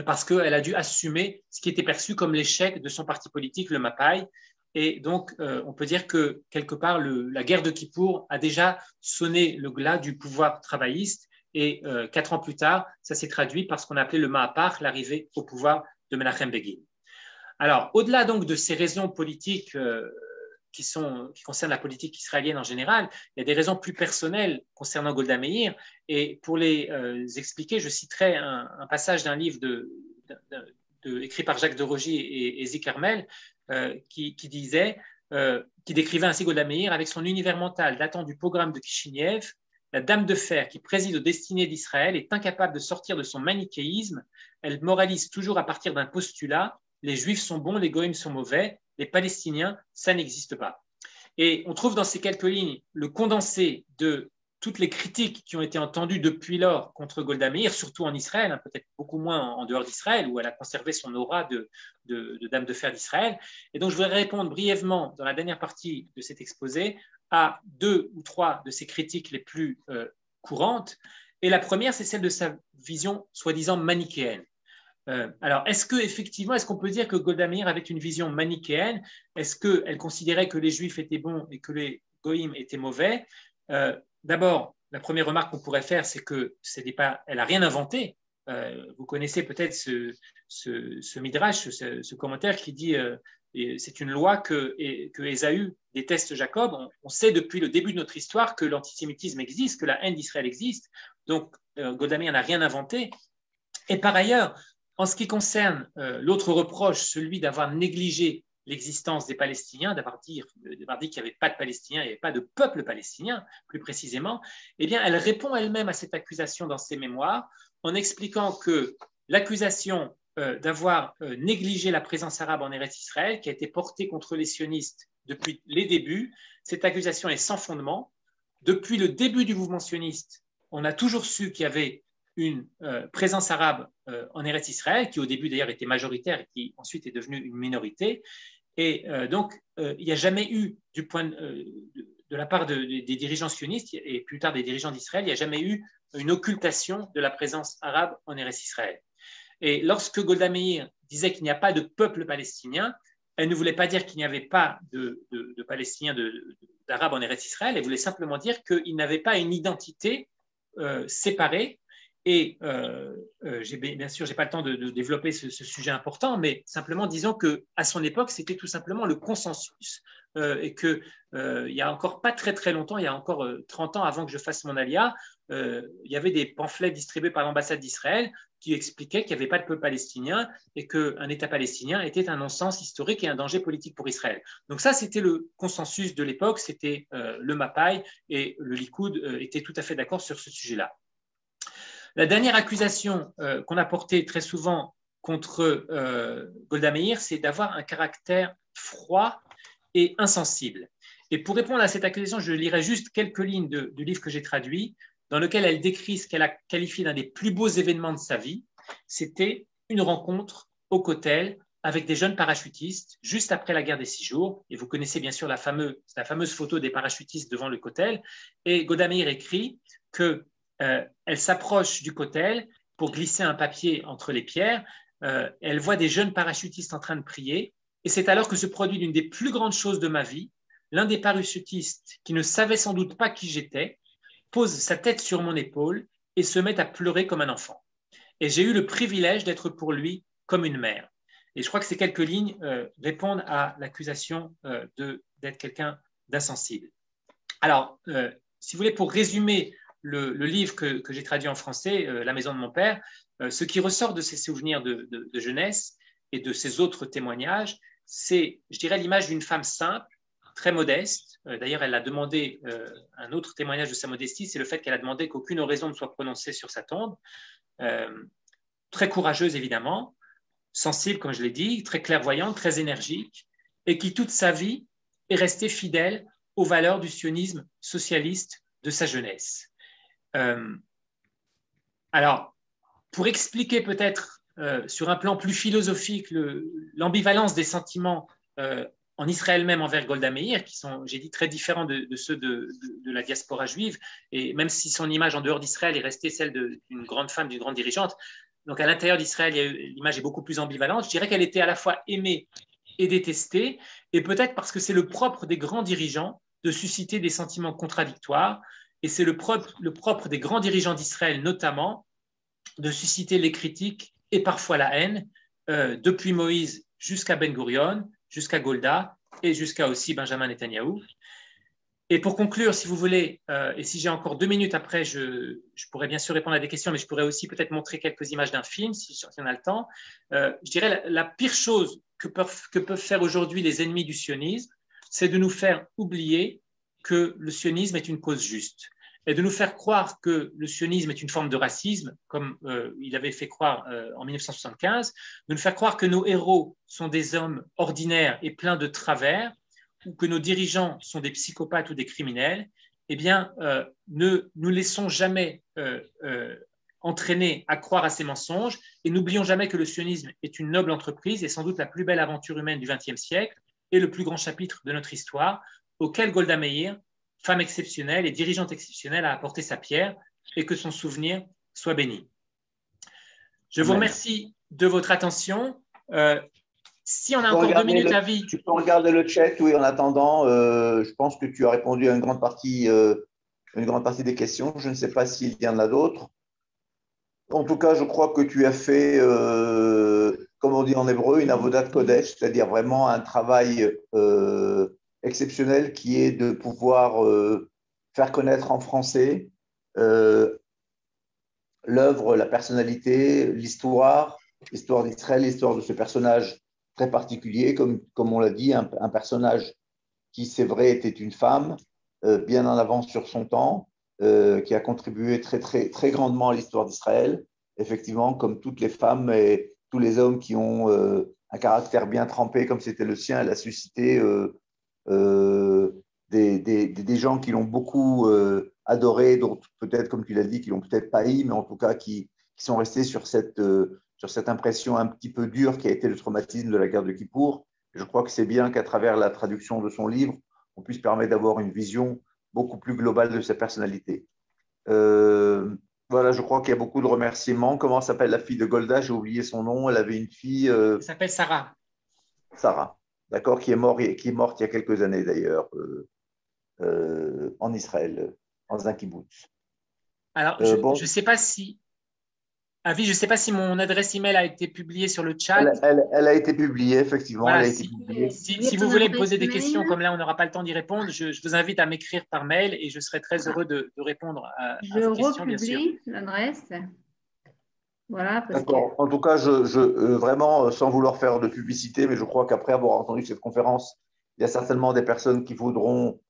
parce qu'elle a dû assumer ce qui était perçu comme l'échec de son parti politique, le Mapai. Et donc, on peut dire que, quelque part, la guerre de Kippour a déjà sonné le glas du pouvoir travailliste. Et 4 ans plus tard, ça s'est traduit par ce qu'on appelait le Mahapach, l'arrivée au pouvoir de Menachem Begin. Alors, au-delà donc de ces raisons politiques qui concernent la politique israélienne en général, il y a des raisons plus personnelles concernant Golda Meir. Et pour les expliquer, je citerai un passage d'un livre écrit par Jacques de Rogy et Ezi Carmel qui décrivait ainsi Golda Meir avec son univers mental datant du pogrom de Kishinev. La dame de fer qui préside aux destinées d'Israël est incapable de sortir de son manichéisme. Elle moralise toujours à partir d'un postulat. Les Juifs sont bons, les Goïms sont mauvais, les Palestiniens, ça n'existe pas. Et on trouve dans ces quelques lignes le condensé de toutes les critiques qui ont été entendues depuis lors contre Golda Meir, surtout en Israël, peut-être beaucoup moins en dehors d'Israël, où elle a conservé son aura de dame de fer d'Israël. Et donc, je voudrais répondre brièvement, dans la dernière partie de cet exposé, à 2 ou 3 de ces critiques les plus courantes. Et la première, c'est celle de sa vision soi-disant manichéenne. Alors, est-ce qu'on peut dire que Golda Meir avait une vision manichéenne? Est-ce qu'elle considérait que les Juifs étaient bons et que les Goïms étaient mauvais? D'abord, la première remarque qu'on pourrait faire, c'est que elle n'a rien inventé. Vous connaissez peut-être ce midrash, ce commentaire qui dit c'est une loi que Ésaü déteste Jacob. On sait depuis le début de notre histoire que l'antisémitisme existe, que la haine d'Israël existe. Donc, Golda Meir n'a rien inventé. Et par ailleurs, en ce qui concerne l'autre reproche, celui d'avoir négligé l'existence des Palestiniens, d'avoir dit qu'il n'y avait pas de Palestiniens, il n'y avait pas de peuple palestinien, plus précisément, eh bien, elle répond elle-même à cette accusation dans ses mémoires en expliquant que l'accusation d'avoir négligé la présence arabe en Eretz Israël, qui a été portée contre les sionistes depuis les débuts, cette accusation est sans fondement. Depuis le début du mouvement sioniste, on a toujours su qu'il y avait une présence arabe en Eretz Israël, qui au début d'ailleurs était majoritaire et qui ensuite est devenue une minorité. Et donc, il n'y a jamais eu, de la part des dirigeants sionistes et plus tard des dirigeants d'Israël, il n'y a jamais eu une occultation de la présence arabe en Eretz Israël. Et lorsque Golda Meir disait qu'il n'y a pas de peuple palestinien, elle ne voulait pas dire qu'il n'y avait pas de Palestiniens, d'Arabes en Eretz Israël, elle voulait simplement dire qu'ils n'avaient pas une identité séparée. Et bien sûr, je n'ai pas le temps de développer ce sujet important, mais simplement disons qu'à son époque, c'était tout simplement le consensus et qu'il y a encore pas très très longtemps, il y a encore 30 ans avant que je fasse mon alia, il y avait des pamphlets distribués par l'ambassade d'Israël qui expliquaient qu'il n'y avait pas de peuple palestinien et qu'un État palestinien était un non-sens historique et un danger politique pour Israël. Donc ça, c'était le consensus de l'époque, c'était le Mapai et le Likoud était tout à fait d'accord sur ce sujet-là. La dernière accusation qu'on a portée très souvent contre Golda Meir, c'est d'avoir un caractère froid et insensible. Et pour répondre à cette accusation, je lirai juste quelques lignes du livre que j'ai traduit, dans lequel elle décrit ce qu'elle a qualifié d'un des plus beaux événements de sa vie. C'était une rencontre au Kotel avec des jeunes parachutistes juste après la guerre des 6 jours. Et vous connaissez bien sûr la fameuse photo des parachutistes devant le Kotel. Et Golda Meir écrit que elle s'approche du Kotel pour glisser un papier entre les pierres. Elle voit des jeunes parachutistes en train de prier. Et c'est alors que se produit l'une des plus grandes choses de ma vie. L'un des parachutistes, qui ne savait sans doute pas qui j'étais, pose sa tête sur mon épaule et se met à pleurer comme un enfant. Et j'ai eu le privilège d'être pour lui comme une mère. Et je crois que ces quelques lignes répondent à l'accusation d'être quelqu'un d'insensible. Alors, si vous voulez, pour résumer le livre que j'ai traduit en français, La maison de mon père, ce qui ressort de ses souvenirs de jeunesse et de ses autres témoignages, c'est, je dirais, l'image d'une femme simple, très modeste. D'ailleurs, elle a demandé un autre témoignage de sa modestie, c'est le fait qu'elle a demandé qu'aucune oraison ne soit prononcée sur sa tombe. Très courageuse, évidemment, sensible, comme je l'ai dit, très clairvoyante, très énergique, et qui, toute sa vie, est restée fidèle aux valeurs du sionisme socialiste de sa jeunesse. Alors, pour expliquer peut-être sur un plan plus philosophique l'ambivalence des sentiments en Israël même envers Golda Meir, qui sont, j'ai dit, très différents de ceux de la diaspora juive, et même si son image en dehors d'Israël est restée celle d'une grande femme, d'une grande dirigeante, Donc à l'intérieur d'Israël, l'image est beaucoup plus ambivalente. Je dirais qu'elle était à la fois aimée et détestée, et peut-être parce que c'est le propre des grands dirigeants de susciter des sentiments contradictoires, et c'est le propre des grands dirigeants d'Israël notamment de susciter les critiques et parfois la haine, depuis Moïse jusqu'à Ben Gurion, jusqu'à Golda et jusqu'à aussi Benjamin Netanyahou. Et pour conclure, si vous voulez, et si j'ai encore 2 minutes après, je pourrais bien sûr répondre à des questions, mais je pourrais aussi peut-être montrer quelques images d'un film, si on a le temps. Je dirais la pire chose que peuvent faire aujourd'hui les ennemis du sionisme, c'est de nous faire oublier que le sionisme est une cause juste et de nous faire croire que le sionisme est une forme de racisme, comme il avait fait croire en 1975, de nous faire croire que nos héros sont des hommes ordinaires et pleins de travers, ou que nos dirigeants sont des psychopathes ou des criminels, eh bien, ne nous laissons jamais entraîner à croire à ces mensonges et n'oublions jamais que le sionisme est une noble entreprise et sans doute la plus belle aventure humaine du XXe siècle et le plus grand chapitre de notre histoire auquel Golda Meir, femme exceptionnelle et dirigeante exceptionnelle, a apporté sa pierre et que son souvenir soit béni. Je vous remercie de votre attention. Si on a encore 2 minutes à vie.
Tu peux regarder le chat, oui, en attendant. Je pense que tu as répondu à une grande partie des questions. Je ne sais pas s'il y en a d'autres. En tout cas, je crois que tu as fait, comme on dit en hébreu, une avodat kodesh, c'est-à-dire vraiment un travail exceptionnel qui est de pouvoir faire connaître en français l'œuvre, la personnalité, l'histoire d'Israël, l'histoire de ce personnage très particulier, comme on l'a dit, un personnage qui, c'est vrai, était une femme, bien en avance sur son temps, qui a contribué très, très, très grandement à l'histoire d'Israël. Effectivement, comme toutes les femmes et tous les hommes qui ont un caractère bien trempé, comme c'était le sien, elle a suscité des gens qui l'ont beaucoup adoré, d'autres peut-être, comme tu l'as dit, qui l'ont peut-être pas haï, mais en tout cas qui sont restés sur cette impression un petit peu dure qui a été le traumatisme de la guerre de Kippour. Je crois que c'est bien qu'à travers la traduction de son livre, on puisse permettre d'avoir une vision beaucoup plus globale de sa personnalité. Voilà, je crois qu'il y a beaucoup de remerciements. Comment s'appelle la fille de Golda? J'ai oublié son nom. Elle avait une fille…
Elle s'appelle Sarah.
Sarah, d'accord, qui est morte il y a quelques années d'ailleurs, en Israël, dans un kibbutz.
Alors, je ne sais pas si… Avi, je ne sais pas si mon adresse email a été publiée sur le chat.
Elle a été publiée, effectivement.
Voilà,
elle a été publiée.
Si vous voulez me poser des questions, comme là, on n'aura pas le temps d'y répondre, je vous invite à m'écrire par mail et je serai très heureux de répondre à vos questions, bien sûr.
Je republie l'adresse. Voilà.
D'accord. En tout cas, vraiment, sans vouloir faire de publicité, mais je crois qu'après avoir entendu cette conférence, il y a certainement des personnes qui voudront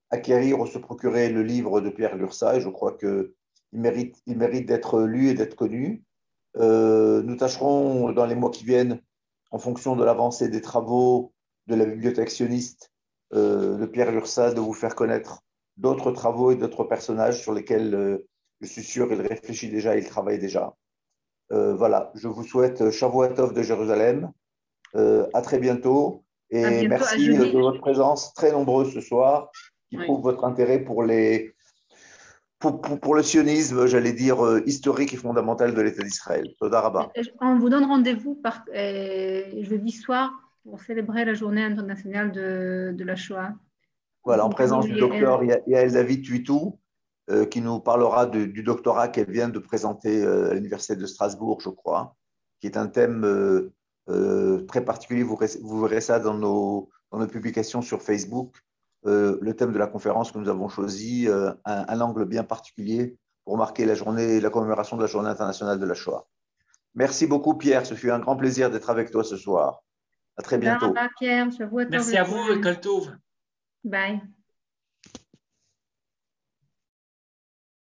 acquérir ou se procurer le livre de Pierre Lursa et je crois que il mérite d'être lu et d'être connu. Nous tâcherons dans les mois qui viennent, en fonction de l'avancée des travaux de la bibliothèque sioniste de Pierre Lursa, de vous faire connaître d'autres travaux et d'autres personnages sur lesquels je suis sûr il réfléchit déjà, il travaille déjà. Voilà, je vous souhaite Shavua Tov de Jérusalem. À très bientôt et merci de votre présence très nombreuse ce soir qui prouve votre intérêt pour le sionisme, j'allais dire, historique et fondamental de l'État d'Israël. Toda Rabba.
On vous donne rendez-vous jeudi soir pour célébrer la journée internationale de la Shoah.
Voilà, en présence du docteur Yael David Tuitou, qui nous parlera du doctorat qu'elle vient de présenter à l'Université de Strasbourg, je crois, qui est un thème très particulier. Vous verrez ça dans nos publications sur Facebook. Le thème de la conférence que nous avons choisi, un angle bien particulier pour marquer la commémoration de la Journée internationale de la Shoah. Merci beaucoup, Pierre. Ce fut un grand plaisir d'être avec toi ce soir. À très bientôt.
Pierre.
Merci à vous et Kol Tov.
Bye.